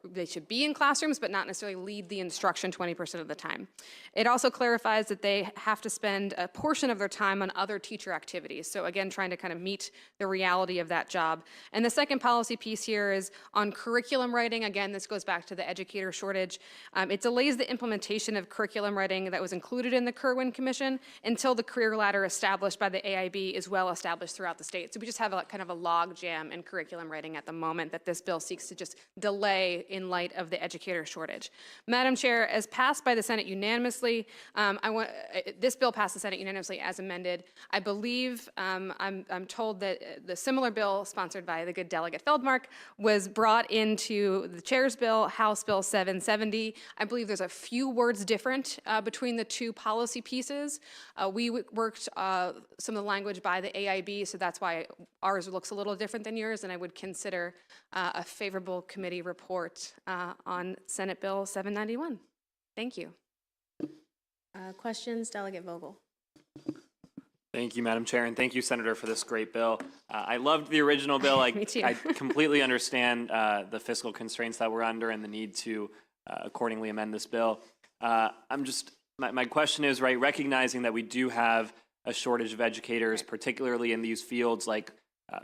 they should be in classrooms, but not necessarily lead the instruction 20% of the time. It also clarifies that they have to spend a portion of their time on other teacher activities. So again, trying to kind of meet the reality of that job. And the second policy piece here is on curriculum writing. Again, this goes back to the educator shortage. It delays the implementation of curriculum writing that was included in the Kerwin Commission until the career ladder established by the AIB is well established throughout the state. So we just have kind of a log jam in curriculum writing at the moment that this bill seeks to just delay in light of the educator shortage. Madam Chair, as passed by the Senate unanimously, this bill passed the Senate unanimously as amended. I believe, I'm told that the similar bill sponsored by the good Delegate Feldmark was brought into the chair's bill, House Bill 770. I believe there's a few words different between the two policy pieces. We worked some of the language by the AIB, so that's why ours looks a little different than yours, and I would consider a favorable committee report on Senate Bill 791. Thank you. Questions, Delegate Vogel? Thank you, Madam Chair, and thank you, Senator, for this great bill. I loved the original bill. Me too. I completely understand the fiscal constraints that we're under and the need to accordingly amend this bill. My question is, right, recognizing that we do have a shortage of educators, particularly in these fields like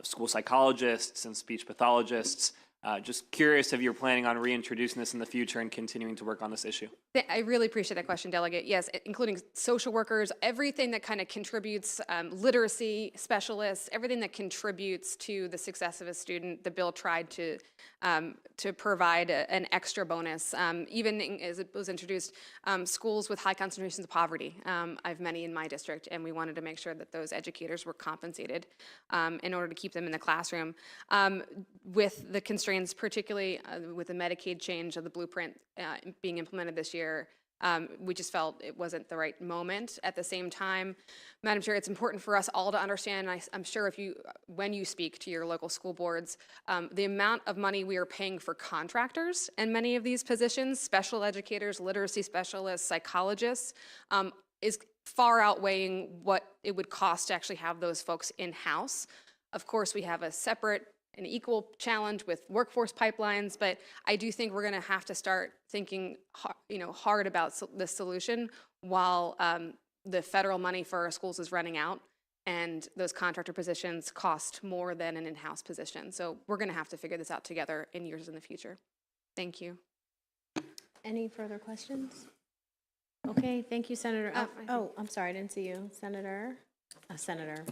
school psychologists and speech pathologists. Just curious if you're planning on reintroducing this in the future and continuing to work on this issue. I really appreciate that question, Delegate. Yes, including social workers, everything that kind of contributes, literacy specialists, everything that contributes to the success of a student. The bill tried to provide an extra bonus. Even as it was introduced, schools with high concentrations of poverty. I have many in my district, and we wanted to make sure that those educators were compensated in order to keep them in the classroom. With the constraints, particularly with the Medicaid change of the blueprint being implemented this year, we just felt it wasn't the right moment. At the same time, Madam Chair, it's important for us all to understand, and I'm sure when you speak to your local school boards, the amount of money we are paying for contractors in many of these positions, special educators, literacy specialists, psychologists, is far outweighing what it would cost to actually have those folks in-house. Of course, we have a separate an equal challenge with workforce pipelines, but I do think we're going to have to start thinking, hard about the solution while the federal money for our schools is running out, and those contractor positions cost more than an in-house position. So we're going to have to figure this out together in years in the future. Thank you. Any further questions? Okay, thank you, Senator. I'm sorry, I didn't see you. Senator. Senator.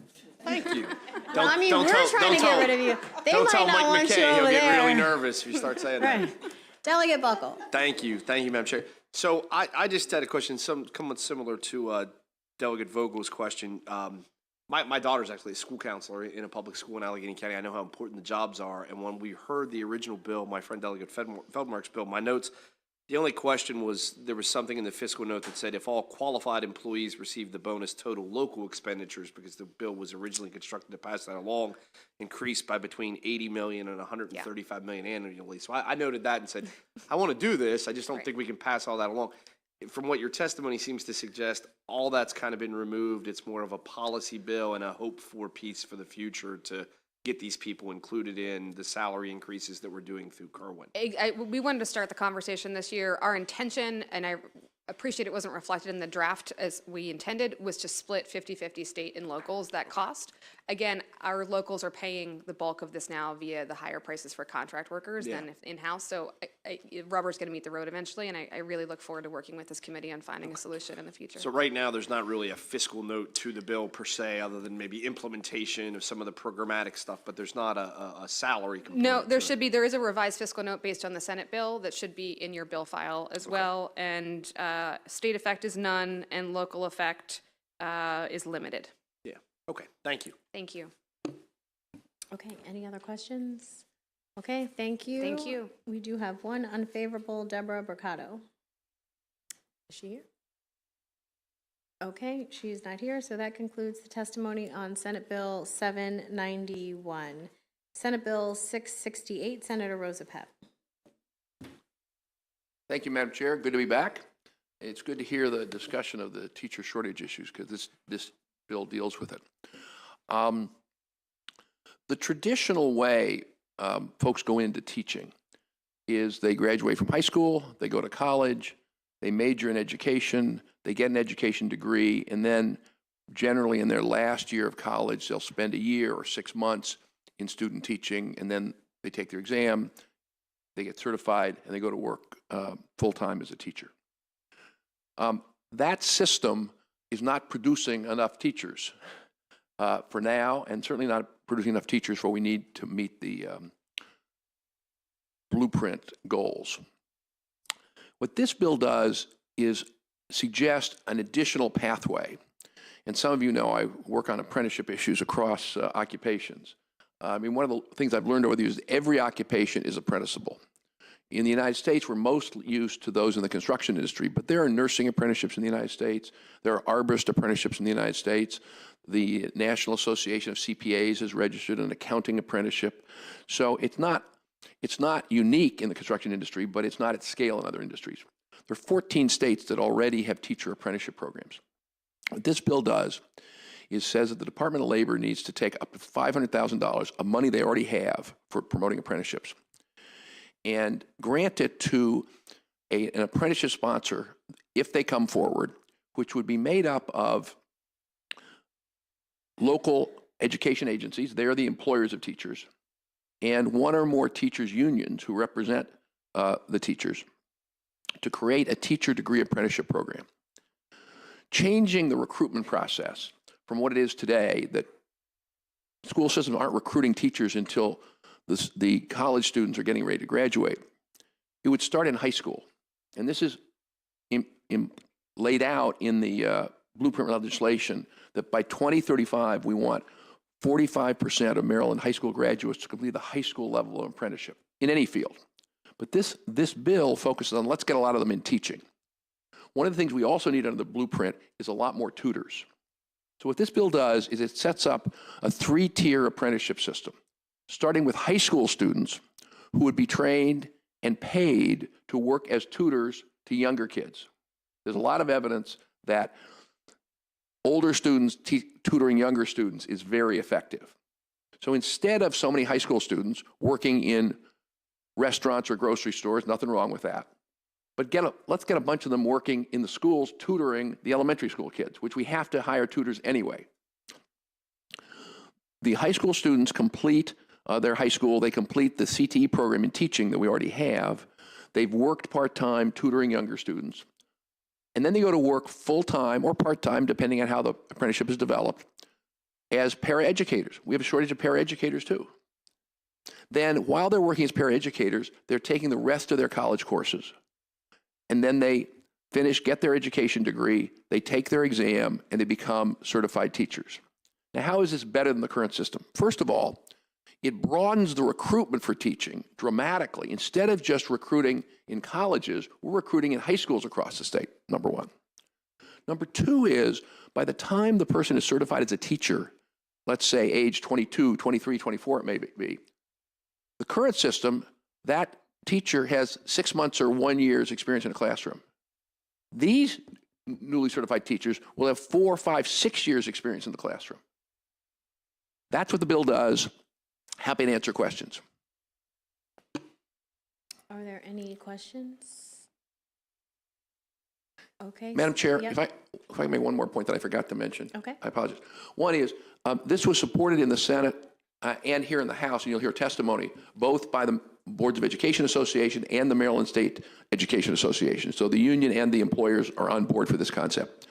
Thank you. Well, I mean, we're trying to get rid of you. They might not want you over He'll get there. really nervous if you start saying that. Right. Delegate Buckle. Thank you, Madam Chair. So I just had a question, somewhat similar to Delegate Vogel's question. My daughter's actually a school counselor in a public school in Allegheny County. I know how important the jobs are. And when we heard the original bill, my friend Delegate Feldmark's bill, my notes, the only question was there was something in the fiscal note that said if all qualified employees receive the bonus, total local expenditures, because the bill was originally constructed to pass that along, increased by between 80 million and 135 million annually. So I noted that and said, I want to do this. I just don't think we can pass all that along. From what your testimony seems to suggest, all that's kind of been removed. It's more of a policy bill and a hope for piece for the future to get these people included in the salary increases that we're doing through Kerwin. We wanted to start the conversation this year. Our intention, and I appreciate it wasn't reflected in the draft as we intended, was to split 50-50 state and locals that cost. Again, our locals are paying the bulk of this now via the higher prices for contract workers than in-house. So rubber's going to meet the road eventually, and I really look forward to working with this committee on finding a solution in the future. So right now, there's not really a fiscal note to the bill per se, other than maybe implementation of some of the programmatic stuff, but there's not a salary component. No, there is a revised fiscal note based on the Senate bill that should be in your bill file as well. And state effect is none, and local effect is limited. Yeah. Okay. Thank you. Thank you. Okay, any other questions? Okay, thank you. Thank you. We do have one unfavorable, Deborah Mercado. Is she here? Okay, she's not here, so that concludes the testimony on Senate Bill 791. Senate Bill 668, Senator Rosa Pett. Thank you, Madam Chair. Good to be back. It's good to hear the discussion of the teacher shortage issues because this bill deals with it. The traditional way folks go into teaching is they graduate from high school, they go to college, they major in education, they get an education degree, and then generally in their last year of college, they'll spend a year or 6 months in student teaching, and then they take their exam, they get certified, and they go to work full-time as a teacher. That system is not producing enough teachers for now, and certainly not producing enough teachers for what we need to meet the blueprint goals. What this bill does is suggest an additional pathway. And some of you know I work on apprenticeship issues across occupations. I mean, one of the things I've learned over the years is every occupation is apprenticeable. In the United States, we're most used to those in the construction industry, but there are nursing apprenticeships in the United States. There are arborist apprenticeships in the United States. The National Association of CPAs has registered an accounting apprenticeship. So it's not unique in the construction industry, but it's not at scale in other industries. There are 14 states that already have teacher apprenticeship programs. What this bill does is says that the Department of Labor needs to take up to $500,000 of money they already have for promoting apprenticeships and grant it to an apprenticeship sponsor if they come forward, which would be made up of local education agencies, they are the employers of teachers, and one or more teachers' unions who represent the teachers to create a teacher degree apprenticeship program. Changing the recruitment process from what it is today, that school systems aren't recruiting teachers until the college students are getting ready to graduate. It would start in high school. And this is laid out in the blueprint legislation that by 2035, we want 45% of Maryland high school graduates to complete the high school level of apprenticeship in any field. But this bill focuses on let's get a lot of them in teaching. One of the things we also need under the blueprint is a lot more tutors. So what this bill does is it sets up a 3-tier apprenticeship system, starting with high school students who would be trained and paid to work as tutors to younger kids. There's a lot of evidence that older students tutoring younger students is very effective. So instead of so many high school students working in restaurants or grocery stores, nothing wrong with that, but let's get a bunch of them working in the schools tutoring the elementary school kids, which we have to hire tutors anyway. The high school students complete their high school, they complete the CTE program in teaching that we already have. They've worked part-time tutoring younger students. And then they go to work full-time or part-time, depending on how the apprenticeship is developed, as paraeducators. We have a shortage of paraeducators too. Then while they're working as paraeducators, they're taking the rest of their college courses. And then they finish, get their education degree, they take their exam, and they become certified teachers. Now, how is this better than the current system? First of all, it broadens the recruitment for teaching dramatically. Instead of just recruiting in colleges, we're recruiting in high schools across the state, number one. Number two is, by the time the person is certified as a teacher, let's say age 22, 23, 24 it may be, the current system, that teacher has 6 months or 1 year's experience in a classroom. These newly certified teachers will have 4, 5, 6 years experience in the classroom. That's what the bill does. Happy to answer questions. Are there any questions? Okay. Madam Chair, Yep. if I can make one more point that I forgot to mention. Okay. I apologize. One is, this was supported in the Senate and here in the House, and you'll hear testimony, both by the Boards of Education Association and the Maryland State Education Association. So the union and the employers are on board for this concept.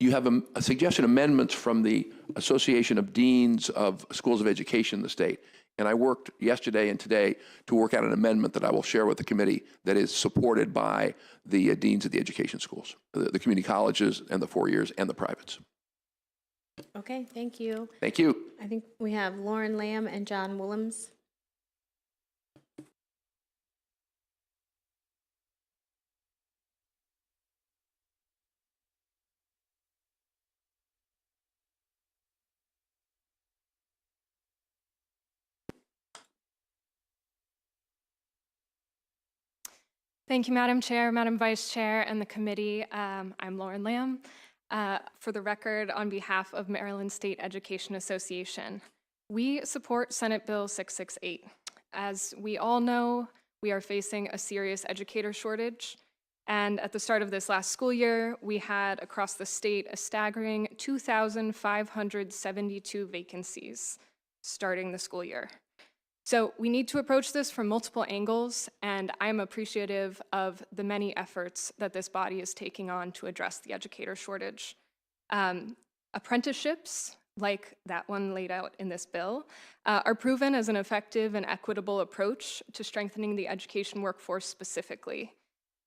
You have a suggestion amendments from the Association of Deans of Schools of Education in the state. And I worked yesterday and today to work out an amendment that I will share with the committee that is supported by the deans of the education schools, the community colleges and the 4 years and the privates. Okay, thank you. Thank you. I think we have Lauren Lamb and John Willems. Thank you, Madam Chair, Madam Vice Chair, and the committee. I'm Lauren Lamb. For the record, on behalf of Maryland State Education Association, we support Senate Bill 668. As we all know, we are facing a serious educator shortage. And at the start of this last school year, we had across the state a staggering 2,572 vacancies starting the school year. So we need to approach this from multiple angles, and I'm appreciative of the many efforts that this body is taking on to address the educator shortage. Apprenticeships, like that one laid out in this bill, are proven as an effective and equitable approach to strengthening the education workforce specifically.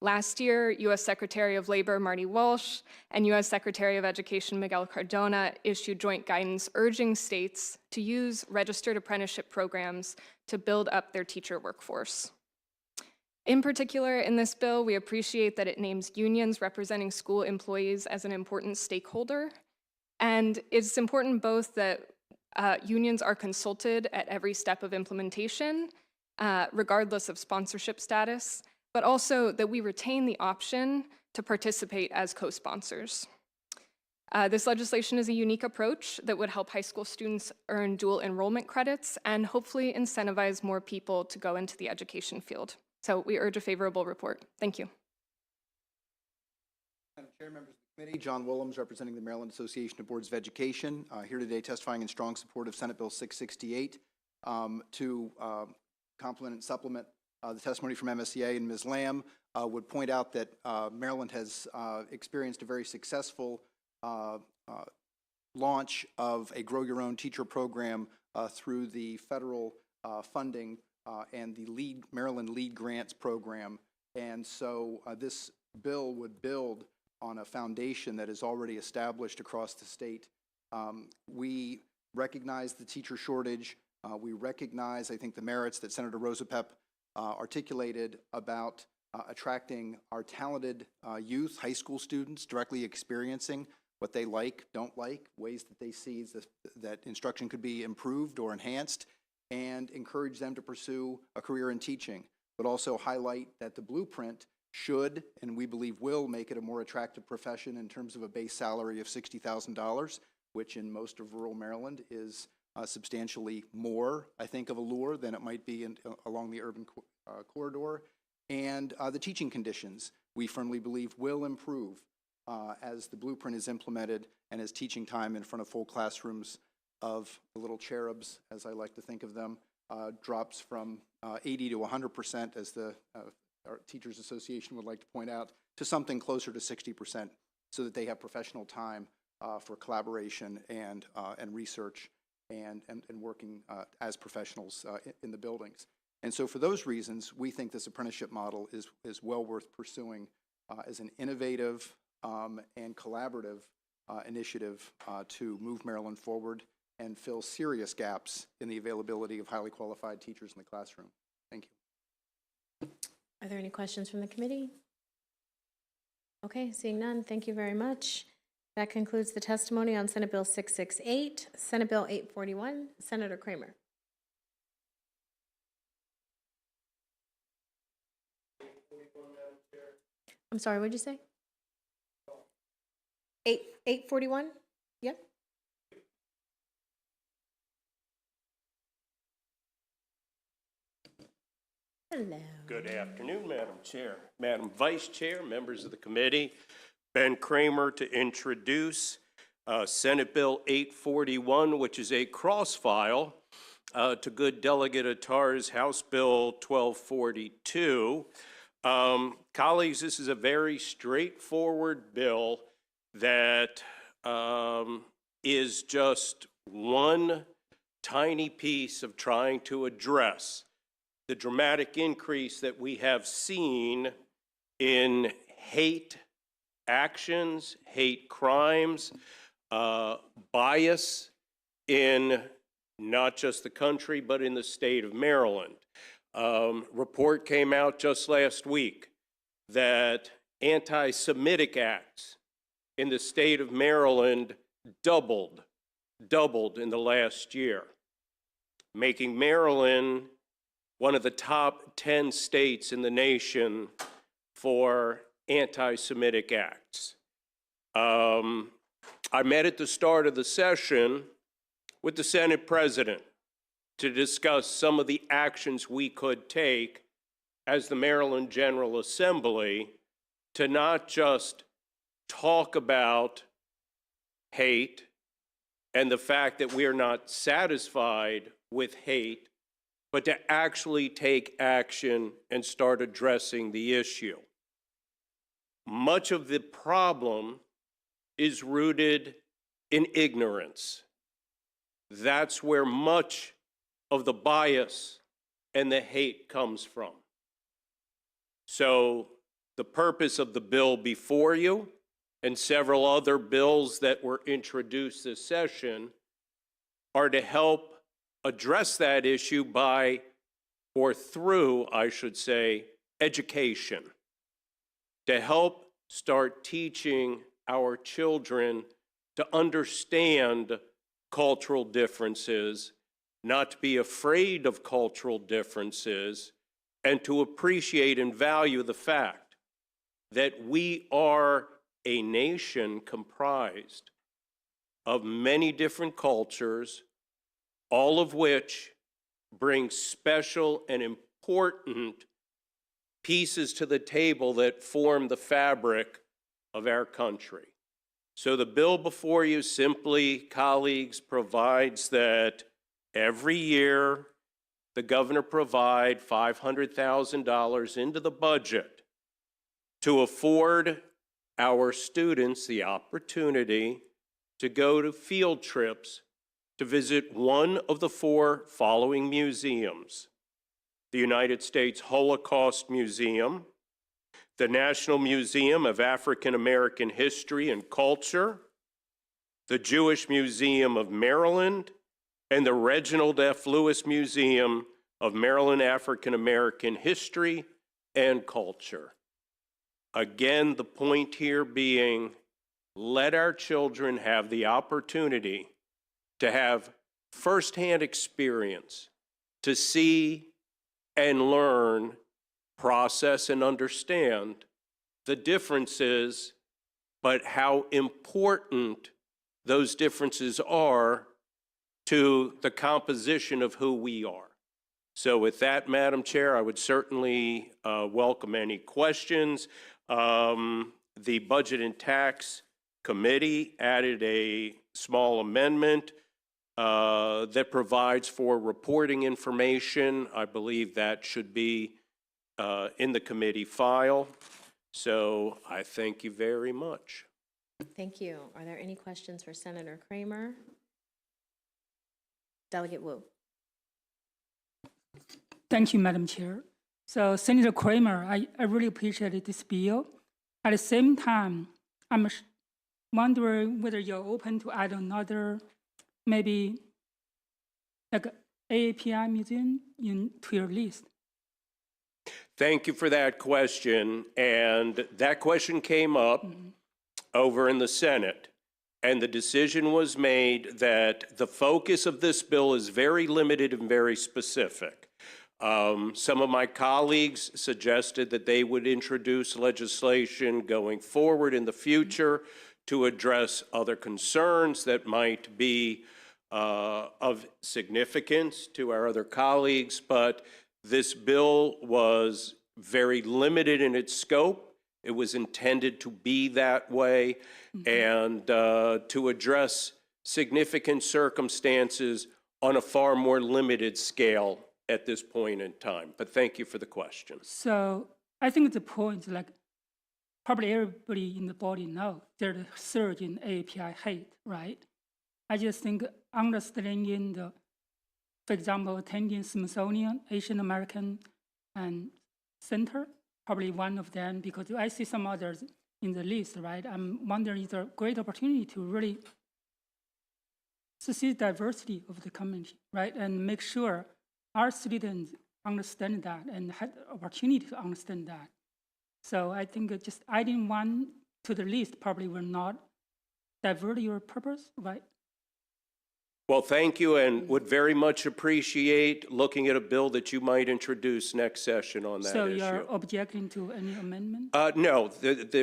Last year, U.S. Secretary of Labor Marty Walsh and U.S. Secretary of Education Miguel Cardona issued joint guidance urging states to use registered apprenticeship programs to build up their teacher workforce. In particular, in this bill, we appreciate that it names unions representing school employees as an important stakeholder. And it's important both that unions are consulted at every step of implementation, regardless of sponsorship status, but also that we retain the option to participate as co-sponsors. This legislation is a unique approach that would help high school students earn dual enrollment credits and hopefully incentivize more people to go into the education field. So we urge a favorable report. Thank you. Madam Chair, members of the committee, John Willems representing the Maryland Association of Boards of Education, here today testifying in strong support of Senate Bill 668 to complement and supplement the testimony from MSEA, and Ms. Lamb would point out that Maryland has experienced a very successful launch of a Grow Your Own Teacher program through the federal funding and the Maryland Lead Grants program. And so this bill would build on a foundation that is already established across the state. We recognize the teacher shortage. We recognize, I think, the merits that Senator Rosapep articulated about attracting our talented youth, high school students, directly experiencing what they like, don't like, ways that they see that instruction could be improved or enhanced, and encourage them to pursue a career in teaching, but also highlight that the blueprint should, and we believe will, make it a more attractive profession in terms of a base salary of $60,000, which in most of rural Maryland is substantially more, I think, of a lure than it might be along the urban corridor. And the teaching conditions, we firmly believe, will improve as the blueprint is implemented and as teaching time in front of full classrooms of the little cherubs, as I like to think of them, drops from 80 to 100%, as the our Teachers Association would like to point out, to something closer to 60%, so that they have professional time for collaboration and research and working as professionals in the buildings. And so for those reasons, we think this apprenticeship model is well worth pursuing as an innovative and collaborative initiative to move Maryland forward and fill serious gaps in the availability of highly qualified teachers in the classroom. Thank you. Are there any questions from the committee? Okay, seeing none, thank you very much. That concludes the testimony on Senate Bill 668. Senate Bill 841, Senator Kramer. I'm sorry, what did you say? 841? Yep. Hello. Good afternoon, Madam Chair, Madam Vice Chair, members of the committee. Ben Kramer to introduce Senate Bill 841, which is a cross-file to good Delegate Attar's House Bill 1242. Colleagues, this is a very straightforward bill that is just one tiny piece of trying to address the dramatic increase that we have seen in hate actions, hate crimes, bias in not just the country, but in the state of Maryland. Report came out just last week that anti-Semitic acts in the state of Maryland doubled in the last year, making Maryland one of the top 10 states in the nation for anti-Semitic acts. I met at the start of the session with the Senate President to discuss some of the actions we could take as the Maryland General Assembly to not just talk about hate and the fact that we are not satisfied with hate, but to actually take action and start addressing the issue. Much of the problem is rooted in ignorance. That's where much of the bias and the hate comes from. So the purpose of the bill before you and several other bills that were introduced this session are to help address that issue by, or through, I should say, education, to help start teaching our children to understand cultural differences, not to be afraid of cultural differences, and to appreciate and value the fact that we are a nation comprised of many different cultures, all of which bring special and important pieces to the table that form the fabric of our country. So the bill before you simply, colleagues, provides that every year the governor provide $500,000 into the budget to afford our students the opportunity to go to field trips to visit one of the 4 following museums: the United States Holocaust Museum, the National Museum of African American History and Culture, the Jewish Museum of Maryland, and the Reginald F. Lewis Museum of Maryland African American History and Culture. Again, the point here being, let our children have the opportunity to have firsthand experience, to see and learn, process and understand the differences, but how important those differences are to the composition of who we are. So with that, Madam Chair, I would certainly welcome any questions. The Budget and Tax Committee added a small amendment that provides for reporting information. I believe that should be in the committee file. So I thank you very much. Thank you. Are there any questions for Senator Kramer? Delegate Wu. Thank you, Madam Chair. So Senator Kramer, I really appreciate this bill. At the same time, I'm wondering whether you're open to add another, maybe like AAPI museum to your list. Thank you for that question. And that question came up over in the Senate. And the decision was made that the focus of this bill is very limited and very specific. Some of my colleagues suggested that they would introduce legislation going forward in the future to address other concerns that might be of significance to our other colleagues, but this bill was very limited in its scope. It was intended to be that way and to address significant circumstances on a far more limited scale at this point in time. But thank you for the question. So I think the point, like probably everybody in the body knows there's a surge in AAPI hate, right? I just think understanding the, for example, attending Smithsonian Asian American and Center, probably one of them, because I see some others in the list, right? I'm wondering it's a great opportunity to really see diversity of the community, right? And make sure our students understand that and have the opportunity to understand that. So I think just adding one to the list probably will not divert your purpose, right? Well, thank you, and would very much appreciate looking at a bill that you might introduce next session on that So issue. you're objecting to any amendment? No,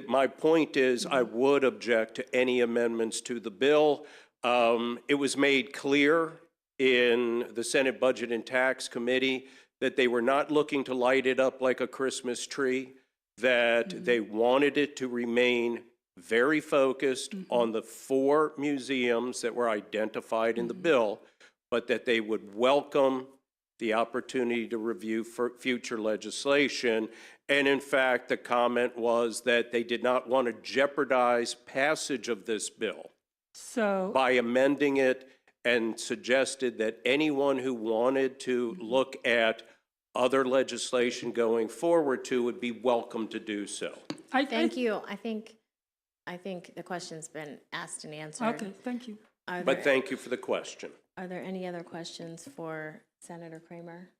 my point is I would object to any amendments to the bill. It was made clear in the Senate Budget and Tax Committee that they were not looking to light it up like a Christmas tree, that they wanted it to remain very focused on the 4 museums that were identified in the bill, but that they would welcome the opportunity to review for future legislation. And in fact, the comment was that they did not want to jeopardize passage of this bill by amending it, and suggested that anyone who wanted to look at other legislation going forward to would be welcome to do so. Thank you. I think the question's been asked and answered. Okay, thank you. But thank you for the question. Are there any other questions for Senator Kramer?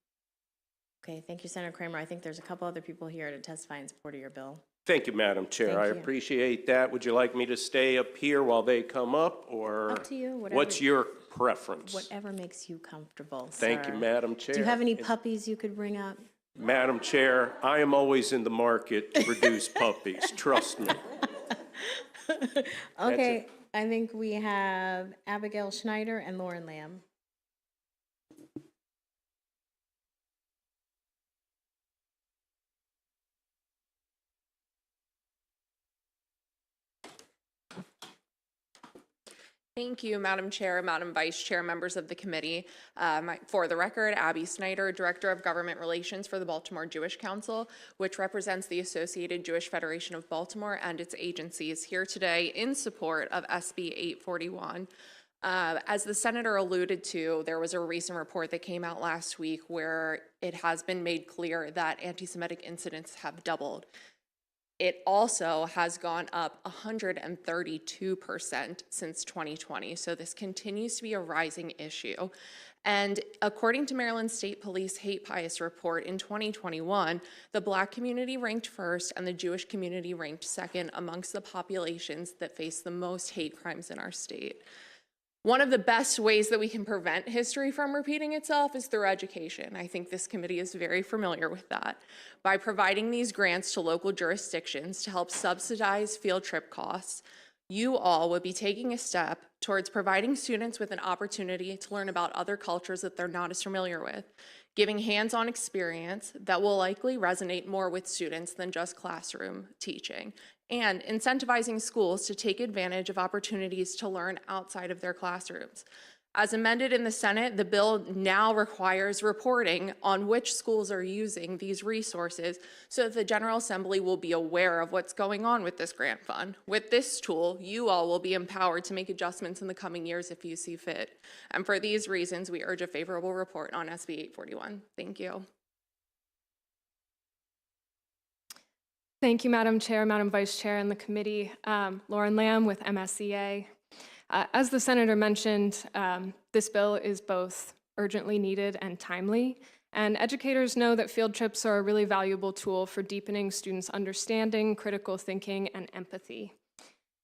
Okay, thank you, Senator Kramer. I think there's a couple other people here to testify in support of your bill. Thank you, Madam Chair. Thank I you. appreciate that. Would you like me to stay up here while they come up, or Up to you, whatever. what's your preference? Whatever makes you comfortable, Thank you, sir. Madam Chair. Do you have any puppies you could bring up? Madam Chair, I am always in the market to produce puppies, trust me. Okay, I think we have Abigail Schneider and Lauren Lamb. Thank you, Madam Chair, Madam Vice Chair, members of the committee. For the record, Abby Snyder, Director of Government Relations for the Baltimore Jewish Council, which represents the Associated Jewish Federation of Baltimore and its agencies, here today in support of SB 841. As the senator alluded to, there was a recent report that came out last week where it has been made clear that anti-Semitic incidents have doubled. It also has gone up 132% since 2020. So this continues to be a rising issue. And according to Maryland State Police Hate Bias Report in 2021, the Black community ranked first and the Jewish community ranked second amongst the populations that face the most hate crimes in our state. One of the best ways that we can prevent history from repeating itself is through education. I think this committee is very familiar with that. By providing these grants to local jurisdictions to help subsidize field trip costs, you all would be taking a step towards providing students with an opportunity to learn about other cultures that they're not as familiar with, giving hands-on experience that will likely resonate more with students than just classroom teaching, and incentivizing schools to take advantage of opportunities to learn outside of their classrooms. As amended in the Senate, the bill now requires reporting on which schools are using these resources so that the General Assembly will be aware of what's going on with this grant fund. With this tool, you all will be empowered to make adjustments in the coming years if you see fit. And for these reasons, we urge a favorable report on SB 841. Thank you. Thank you, Madam Chair, Madam Vice Chair, and the committee. Lauren Lamb with MSEA. As the Senator mentioned, this bill is both urgently needed and timely, and educators know that field trips are a really valuable tool for deepening students' understanding, critical thinking, and empathy.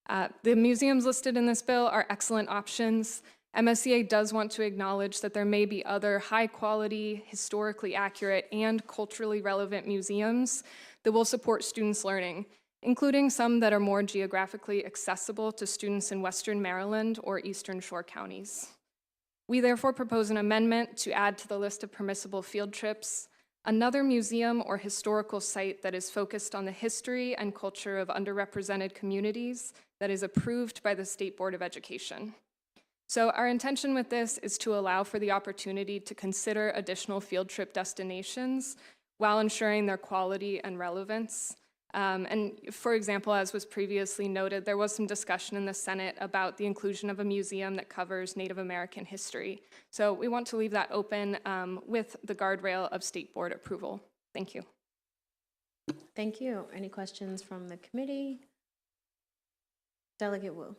The museums listed in this bill are excellent options. MSEA does want to acknowledge that there may be other high-quality, historically accurate, and culturally relevant museums that will support students' learning, including some that are more geographically accessible to students in Western Maryland or Eastern Shore counties. We therefore propose an amendment to add to the list of permissible field trips another museum or historical site that is focused on the history and culture of underrepresented communities that is approved by the State Board of Education. So our intention with this is to allow for the opportunity to consider additional field trip destinations while ensuring their quality and relevance. And for example, as was previously noted, there was some discussion in the Senate about the inclusion of a museum that covers Native American history. So we want to leave that open with the guardrail of State Board approval. Thank you. Thank you. Any questions from the committee? Delegate Wu.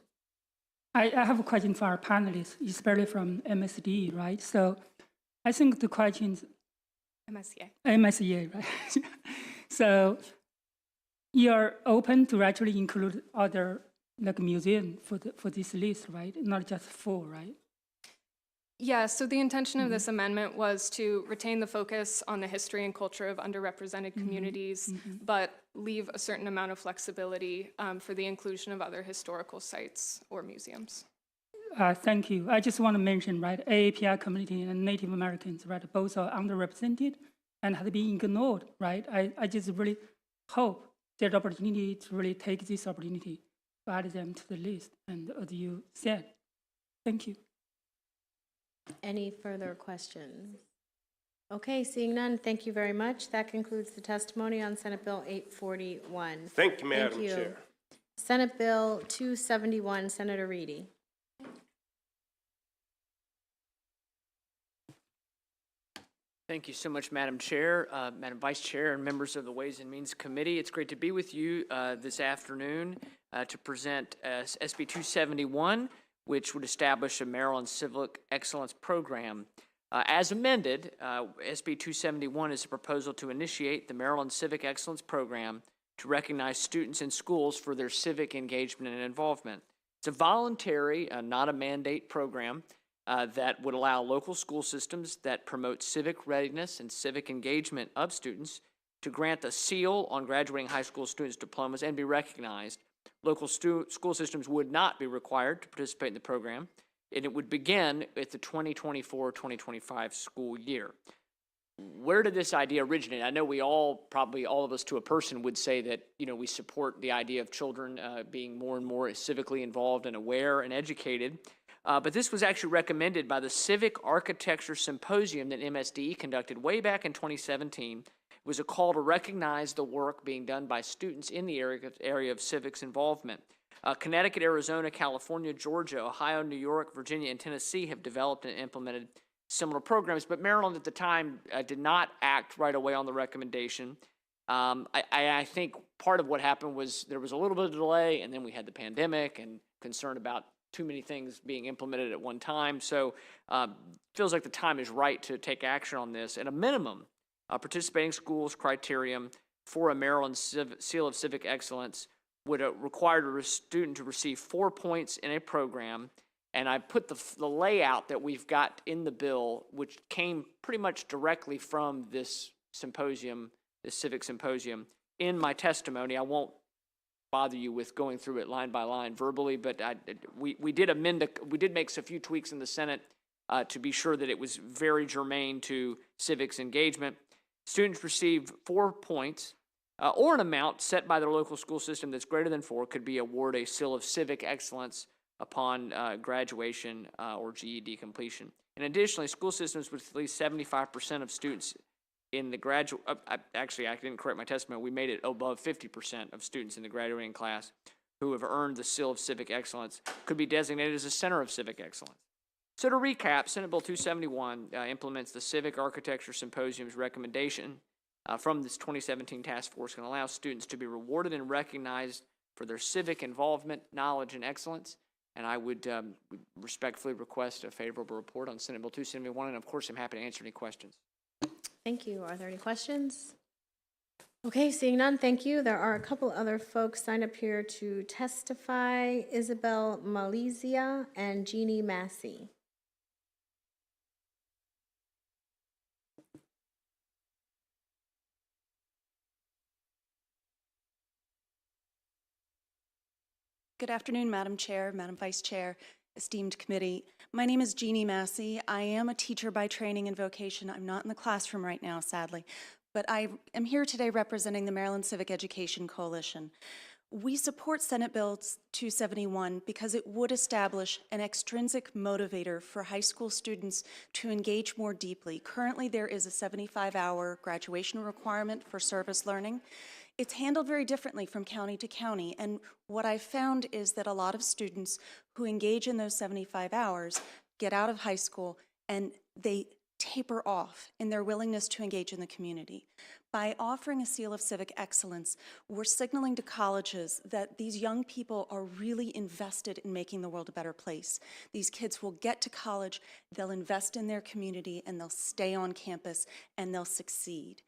I have a question for our panelists, especially from MSD, right? So I think the questions... MSEA, right? So you're open to actually include other like museum for this list, right? Not just 4, right? Yeah, so the intention of this amendment was to retain the focus on the history and culture of underrepresented communities, but leave a certain amount of flexibility for the inclusion of other historical sites or museums. Thank you. I just want to mention, right, AAPI community and Native Americans, right, both are underrepresented and have been ignored, right? I just really hope there's opportunity to really take this opportunity to add them to the list. And as you said, thank you. Any further questions? Okay, seeing none, thank you very much. That concludes the testimony on Senate Bill 841. Thank you, Madam Chair. Senate Bill 271, Senator Reedy. Thank you so much, Madam Chair, Madam Vice Chair, and members of the Ways and Means Committee. It's great to be with you this afternoon to present SB 271, which would establish a Maryland Civic Excellence Program. As amended, SB 271 is a proposal to initiate the Maryland Civic Excellence Program to recognize students in schools for their civic engagement and involvement. It's a voluntary, not a mandate program that would allow local school systems that promote civic readiness and civic engagement of students to grant a seal on graduating high school students' diplomas and be recognized. Local school systems would not be required to participate in the program, and it would begin at the 2024-2025 school year. Where did this idea originate? I know we all, probably all of us to a person, would say that, you know, we support the idea of children being more and more civically involved and aware and educated. But this was actually recommended by the Civic Architecture Symposium that MSDE conducted way back in 2017. It was a call to recognize the work being done by students in the area of civics involvement. Connecticut, Arizona, California, Georgia, Ohio, New York, Virginia, and Tennessee have developed and implemented similar programs, but Maryland at the time did not act right away on the recommendation. I think part of what happened was there was a little bit of delay, and then we had the pandemic and concern about too many things being implemented at one time. So feels like the time is right to take action on this. At a minimum, participating schools criterion for a Maryland Seal of Civic Excellence would require a student to receive 4 points in a program. And I put the layout that we've got in the bill, which came pretty much directly from this symposium, this civic symposium, in my testimony. I won't bother you with going through it line by line verbally, but we did make a few tweaks in the Senate to be sure that it was very germane to civics engagement. Students receive 4 points or an amount set by their local school system that's greater than 4 could be awarded a Seal of Civic Excellence upon graduation or GED completion. And additionally, school systems with at least 75% of students in the graduate, actually I didn't correct my testimony, we made it above 50% of students in the graduating class who have earned the Seal of Civic Excellence could be designated as a Center of Civic Excellence. So to recap, Senate Bill 271 implements the Civic Architecture Symposium's recommendation from this 2017 task force and allows students to be rewarded and recognized for their civic involvement, knowledge, and excellence. And I would respectfully request a favorable report on Senate Bill 271, and of course I'm happy to answer any questions. Thank you. Are there any questions? Okay, seeing none, thank you. There are a couple other folks signed up here to testify. Isabel Malizia and Jeannie Massey. Good afternoon, Madam Chair, Madam Vice Chair, esteemed committee. My name is Jeannie Massey. I am a teacher by training and vocation. I'm not in the classroom right now, sadly, but I am here today representing the Maryland Civic Education Coalition. We support Senate Bill 271 because it would establish an extrinsic motivator for high school students to engage more deeply. Currently, there is a 75-hour graduation requirement for service learning. It's handled very differently from county to county, and what I've found is that a lot of students who engage in those 75 hours get out of high school and they taper off in their willingness to engage in the community. By offering a Seal of Civic Excellence, we're signaling to colleges that these young people are really invested in making the world a better place. These kids will get to college, they'll invest in their community, and they'll stay on campus, and they'll succeed.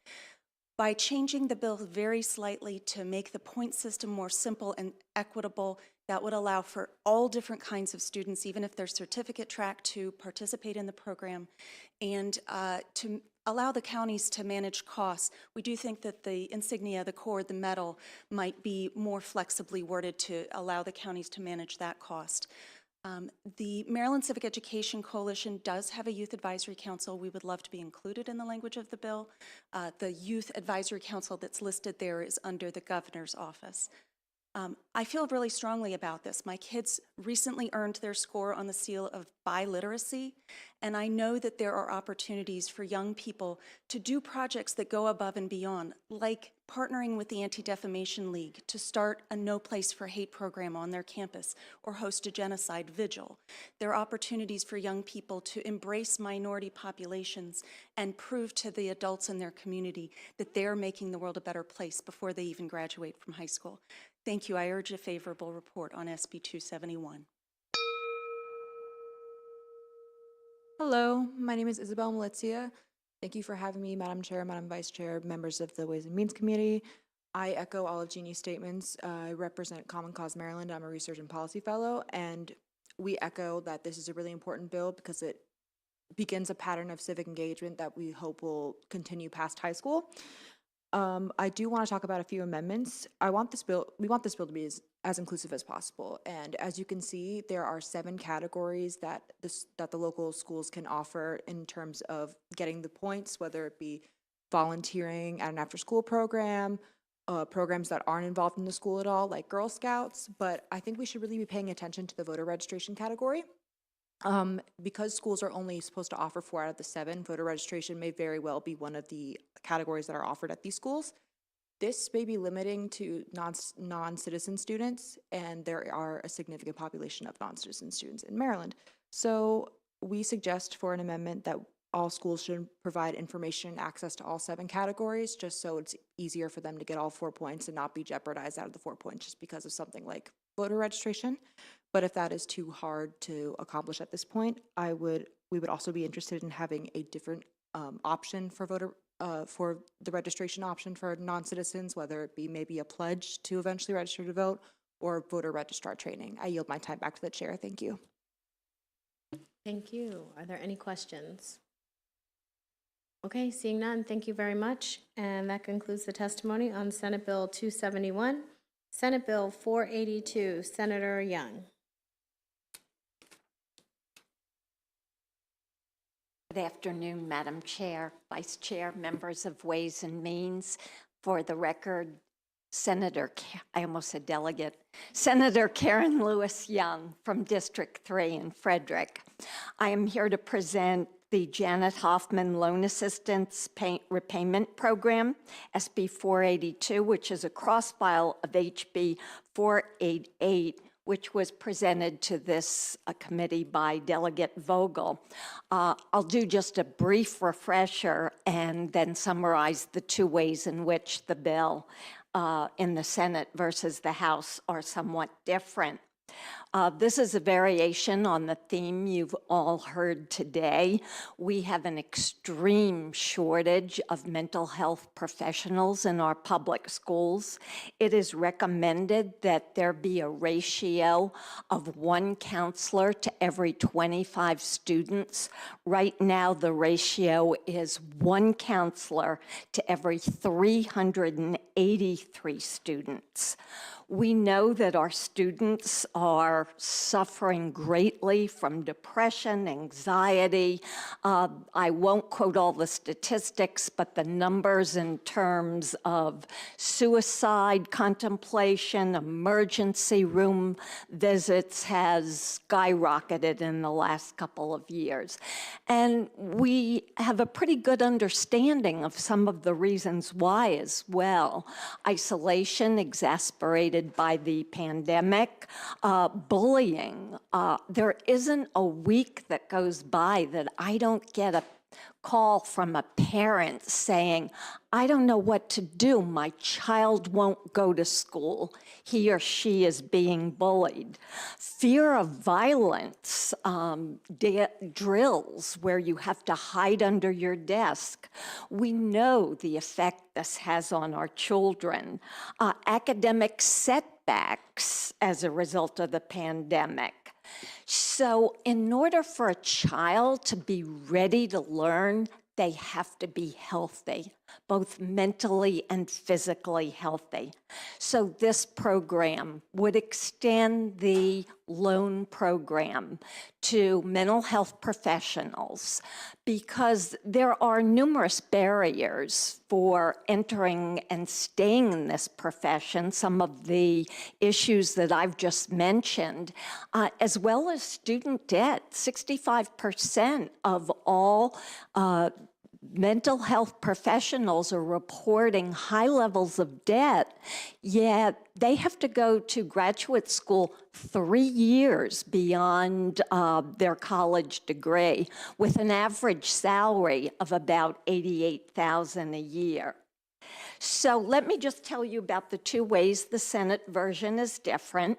By changing the bill very slightly to make the point system more simple and equitable, That would allow for all different kinds of students, even if they're certificate track, to participate in the program, and to allow the counties to manage costs. We do think that the insignia, the cord, the medal might be more flexibly worded to allow the counties to manage that cost. The Maryland Civic Education Coalition does have a Youth Advisory Council. We would love to be included in the language of the bill. The Youth Advisory Council that's listed there is under the governor's office. I feel really strongly about this. My kids recently earned their score on the seal of biliteracy, and I know that there are opportunities for young people to do projects that go above and beyond, like partnering with the Anti-Defamation League to start a No Place for Hate program on their campus or host a genocide vigil. There are opportunities for young people to embrace minority populations and prove to the adults in their community that they're making the world a better place before they even graduate from high school. Thank you. I urge a favorable report on SB 271. Hello, my name is Isabel Malizia. Thank you for having me, Madam Chair, Madam Vice Chair, members of the Ways and Means Committee. I echo all of Jeannie's statements. I represent Common Cause Maryland. I'm a research and policy fellow, and we echo that this is a really important bill because it begins a pattern of civic engagement that we hope will continue past high school. I do want to talk about a few amendments. We want this bill to be as inclusive as possible. And as you can see, there are 7 categories that the local schools can offer in terms of getting the points, whether it be volunteering at an after-school program, programs that aren't involved in the school at all, like Girl Scouts. But I think we should really be paying attention to the voter registration category. Because schools are only supposed to offer 4 out of the 7, voter registration may very well be one of the categories that are offered at these schools. This may be limiting to non-citizen students, and there are a significant population of non-citizen students in Maryland. So we suggest for an amendment that all schools should provide information and access to all 7 categories, just so it's easier for them to get all 4 points and not be jeopardized out of the 4 points just because of something like voter registration. But if that is too hard to accomplish at this point, we would also be interested in having a different option for the registration option for non-citizens, whether it be maybe a pledge to eventually register to vote or voter registrar training. I yield my time back to the chair. Thank you. Thank you. Are there any questions? Okay, seeing none, thank you very much. And that concludes the testimony on Senate Bill 271. Senate Bill 482, Senator Young. Good afternoon, Madam Chair, Vice Chair, members of Ways and Means. For the record, I almost said delegate, Senator Karen Lewis Young from District 3 in Frederick. I am here to present the Janet Hoffman Loan Assistance Repayment Program, SB 482, which is a cross-file of HB 488, which was presented to this committee by Delegate Vogel. I'll do just a brief refresher and then summarize the 2 ways in which the bill in the Senate versus the House are somewhat different. This is a variation on the theme you've all heard today. We have an extreme shortage of mental health professionals in our public schools. It is recommended that there be a ratio of 1 counselor to every 25 students. Right now, the ratio is 1 counselor to every 383 students. We know that our students are suffering greatly from depression, anxiety. I won't quote all the statistics, but the numbers in terms of suicide contemplation, emergency room visits has skyrocketed in the last couple of years. And we have a pretty good understanding of some of the reasons why as well. Isolation exacerbated by the pandemic, bullying. There isn't a week that goes by that I don't get a call from a parent saying, I don't know what to do. My child won't go to school. He or she is being bullied. Fear of violence, drills where you have to hide under your desk. We know the effect this has on our children. Academic setbacks setbacks as a result of the pandemic. So in order for a child to be ready to learn, they have to be healthy, both mentally and physically healthy. So this program would extend the loan program to mental health professionals because there are numerous barriers for entering and staying in this profession, some of the issues that I've just mentioned, as well as student debt. 65% of all mental health professionals are reporting high levels of debt, yet they have to go to graduate school 3 years beyond their college degree with an average salary of about $88,000 a year. So let me just tell you about the two ways the Senate version is different.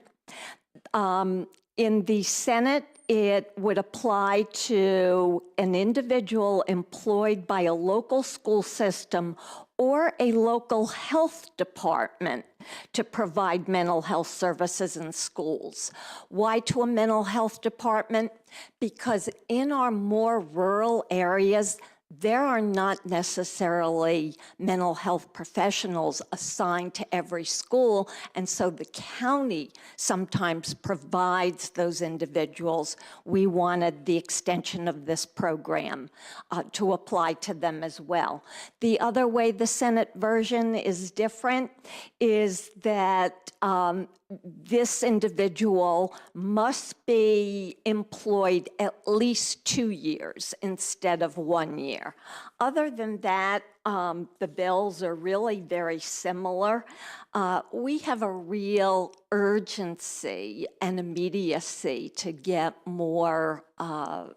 In the Senate, it would apply to an individual employed by a local school system or a local health department to provide mental health services in schools. Why to a mental health department? Because in our more rural areas, there are not necessarily mental health professionals assigned to every school, and so the county sometimes provides those individuals. We wanted the extension of this program to apply to them as well. The other way the Senate version is different is that this individual must be employed at least 2 years instead of 1 year. Other than that, the bills are really very similar. We have a real urgency and immediacy to get more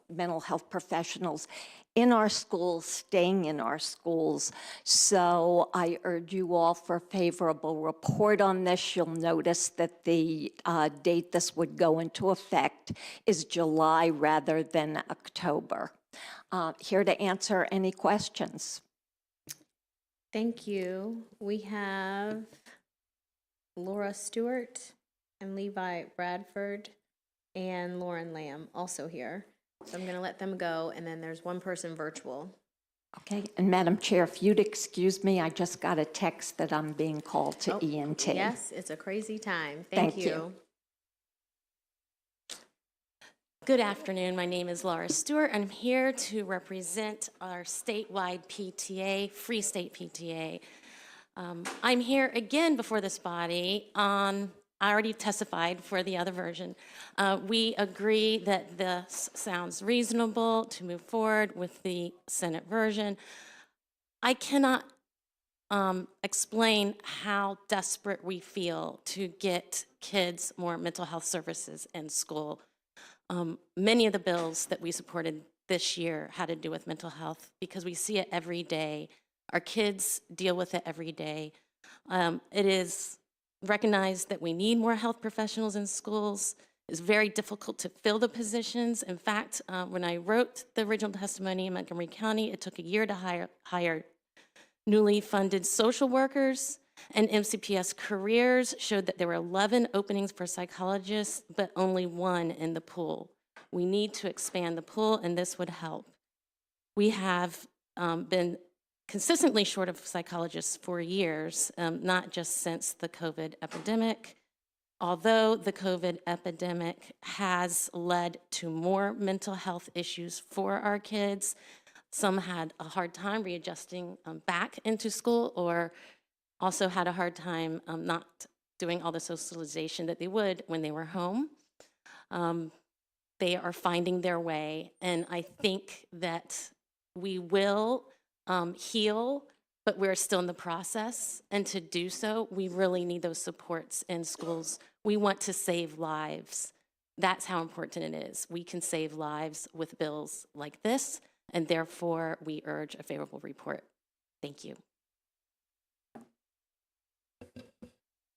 mental health professionals in our schools, staying in our schools. So I urge you all for a favorable report on this. You'll notice that the date this would go into effect is July rather than October. Here to answer any questions. Thank you. We have Laura Stewart and Levi Bradford and Lauren Lamb also here. So I'm going to let them go, and then there's one person virtual. Okay, and Madam Chair, if you'd excuse me, I just got a text that I'm being called to ENT. Yes, it's a crazy time. Thank you. Good afternoon. My name is Laura Stewart. I'm here to represent our statewide PTA, Free State PTA. I'm here again before this body on, I already testified for the other version. We agree that this sounds reasonable to move forward with the Senate version. I cannot explain how desperate we feel to get kids more mental health services in school. Many of the bills that we supported this year had to do with mental health because we see it every day. Our kids deal with it every day. It is recognized that we need more health professionals in schools. It's very difficult to fill the positions. In fact, when I wrote the original testimony in Montgomery County, it took a year to hire newly funded social workers, and MCPS Careers showed that there were 11 openings for psychologists, but only 1 in the pool. We need to expand the pool, and this would help. We have been consistently short of psychologists for years, not just since the COVID epidemic. Although the COVID epidemic has led to more mental health issues for our kids, some had a hard time readjusting back into school, or also had a hard time not doing all the socialization that they would when they were home. They are finding their way, and I think that we will heal, but we're still in the process, and to do so, we really need those supports in schools. We want to save lives. That's how important it is. We can save lives with bills like this, and therefore, we urge a favorable report. Thank you.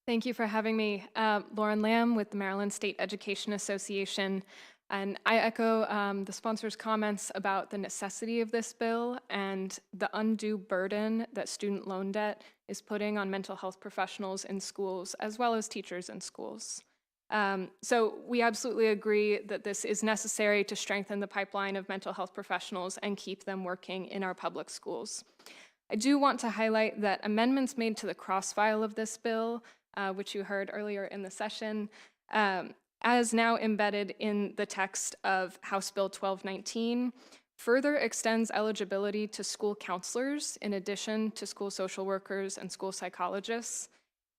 Thank you for having me. Lauren Lamb with the Maryland State Education Association. And I echo the sponsor's comments about the necessity of this bill and the undue burden that student loan debt is putting on mental health professionals in schools, as well as teachers in schools. So we absolutely agree that this is necessary to strengthen the pipeline of mental health professionals and keep them working in our public schools. I do want to highlight that amendments made to the cross-file of this bill, which you heard earlier in the session, as now embedded in the text of House Bill 1219, further extends eligibility to school counselors in addition to school social workers and school psychologists,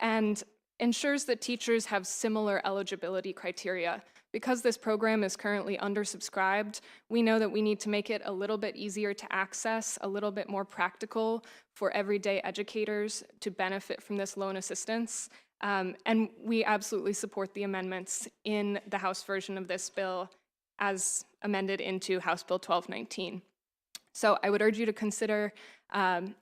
and ensures that teachers have similar eligibility criteria. Because this program is currently undersubscribed, we know that we need to make it a little bit easier to access, a little bit more practical for everyday educators to benefit from this loan assistance. And we absolutely support the amendments in the House version of this bill as amended into House Bill 1219. So I would urge you to consider,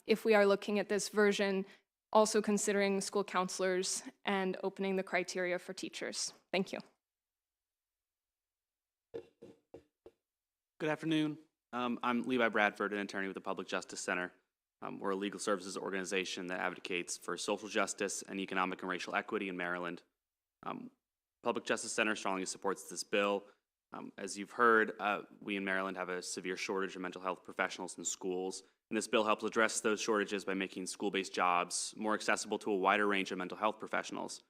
if we are looking at this version, also considering school counselors and opening the criteria for teachers. Thank you. Good afternoon. I'm Levi Bradford, an attorney with the Public Justice Center. We're a legal services organization that advocates for social justice and economic and racial equity in Maryland. Public Justice Center strongly supports this bill. As you've heard, we in Maryland have a severe shortage of mental health professionals in schools, and this bill helps address those shortages by making school-based jobs more accessible to a wider range of mental health professionals.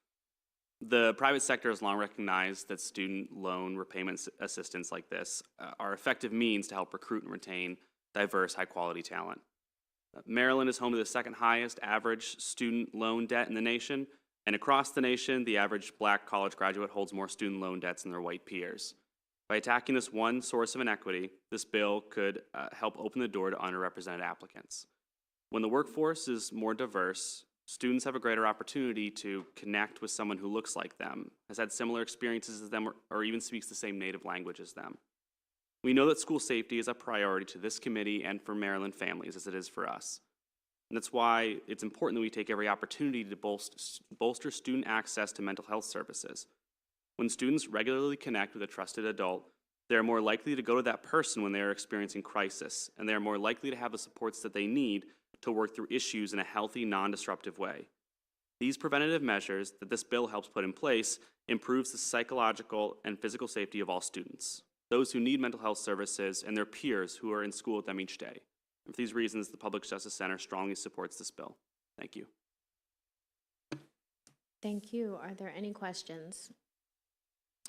The private sector has long recognized that student loan repayment assistance like this are effective means to help recruit and retain diverse, high-quality talent. Maryland is home to the second highest average student loan debt in the nation, and across the nation, the average Black college graduate holds more student loan debts than their white peers. By attacking this one source of inequity, this bill could help open the door to underrepresented applicants. When the workforce is more diverse, students have a greater opportunity to connect with someone who looks like them, has had similar experiences as them, or even speaks the same native language as them. We know that school safety is a priority to this committee and for Maryland families, as it is for us. And that's why it's important that we take every opportunity to bolster student access to mental health services. When students regularly connect with a trusted adult, they are more likely to go to that person when they are experiencing crisis, and they are more likely to have the supports that they need to work through issues in a healthy, non-disruptive way. These preventative measures that this bill helps put in place improves the psychological and physical safety of all students, those who need mental health services, and their peers who are in school with them each day. And for these reasons, the Public Justice Center strongly supports this bill. Thank you. Thank you. Are there any questions?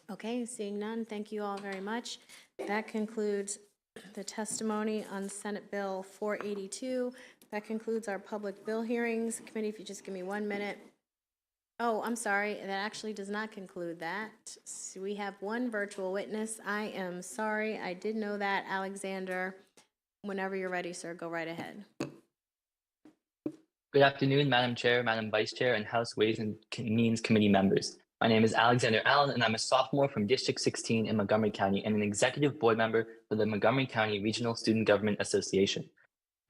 Okay, seeing none, thank you all very much. That concludes the testimony on Senate Bill 482. That concludes our public bill hearings. Committee, if you just give me 1 minute. Oh, I'm sorry, that actually does not conclude that. So we have one virtual witness. I am sorry, I did know that. Alexander, whenever you're ready, sir, go right ahead. Good afternoon, Madam Chair, Madam Vice Chair, and House Ways and Means Committee members. My name is Alexander Allen, and I'm a sophomore from District 16 in Montgomery County and an executive board member for the Montgomery County Regional Student Government Association.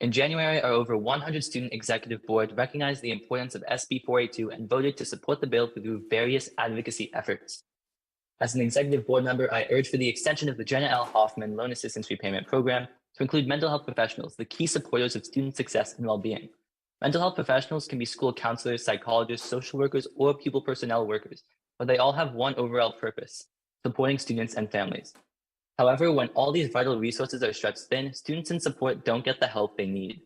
In January, our over 100 student executive board recognized the importance of SB 482 and voted to support the bill through various advocacy efforts. As an executive board member, I urge for the extension of the Jenna L. Hoffman Loan Assistance Repayment Program to include mental health professionals, the key supporters of student success and well-being. Mental health professionals can be school counselors, psychologists, social workers, or pupil personnel workers, but they all have one overall purpose: supporting students and families. However, when all these vital resources are stretched thin, students in support don't get the help they need.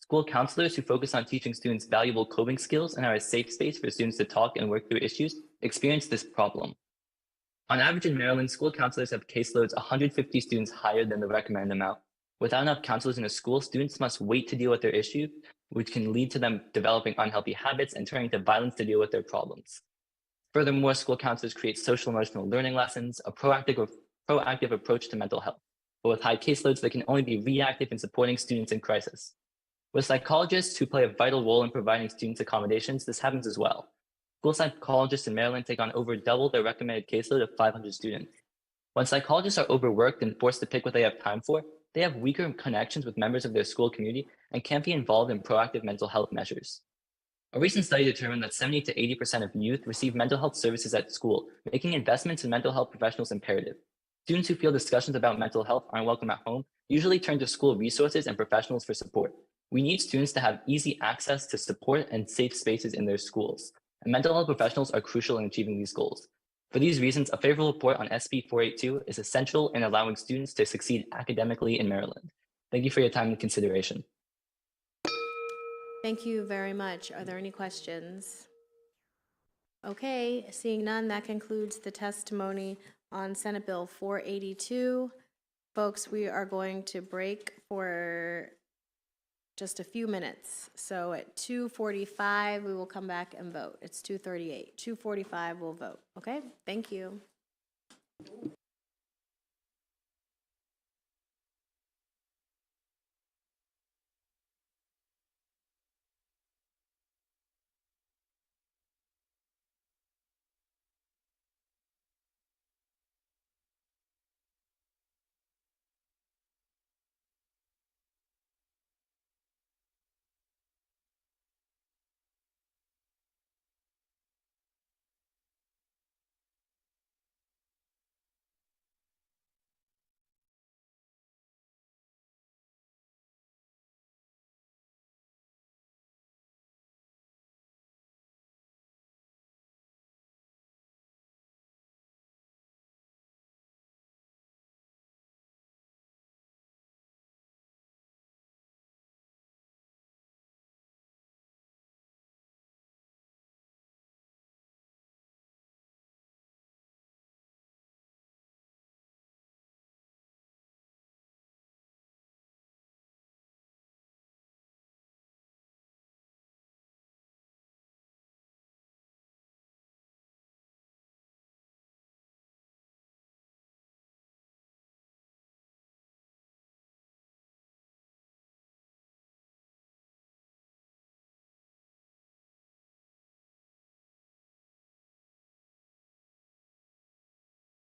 School counselors who focus on teaching students valuable coping skills and are a safe space for students to talk and work through issues experience this problem. On average in Maryland, school counselors have caseloads 150 students higher than the recommended amount. Without enough counselors in a school, students must wait to deal with their issue, which can lead to them developing unhealthy habits and turning to violence to deal with their problems. Furthermore, school counselors create social emotional learning lessons, a proactive approach to mental health. But with high caseloads, they can only be reactive in supporting students in crisis. With psychologists who play a vital role in providing students accommodations, this happens as well. School psychologists in Maryland take on over double their recommended caseload of 500 students. When psychologists are overworked and forced to pick what they have time for, they have weaker connections with members of their school community and can't be involved in proactive mental health measures. A recent study determined that 70 to 80% of youth receive mental health services at school, making investments in mental health professionals imperative. Students who feel discussions about mental health aren't welcome at home usually turn to school resources and professionals for support. We need students to have easy access to support and safe spaces in their schools, and mental health professionals are crucial in achieving these goals. For these reasons, a favorable report on SB 482 is essential in allowing students to succeed academically in Maryland. Thank you for your time and consideration. Thank you very much. Are there any questions? Okay, seeing none, that concludes the testimony on Senate Bill 482. Folks, we are going to break for just a few minutes. So at 2:45, we will come back and vote. It's 2:38. 2:45, we'll vote. Okay, thank you.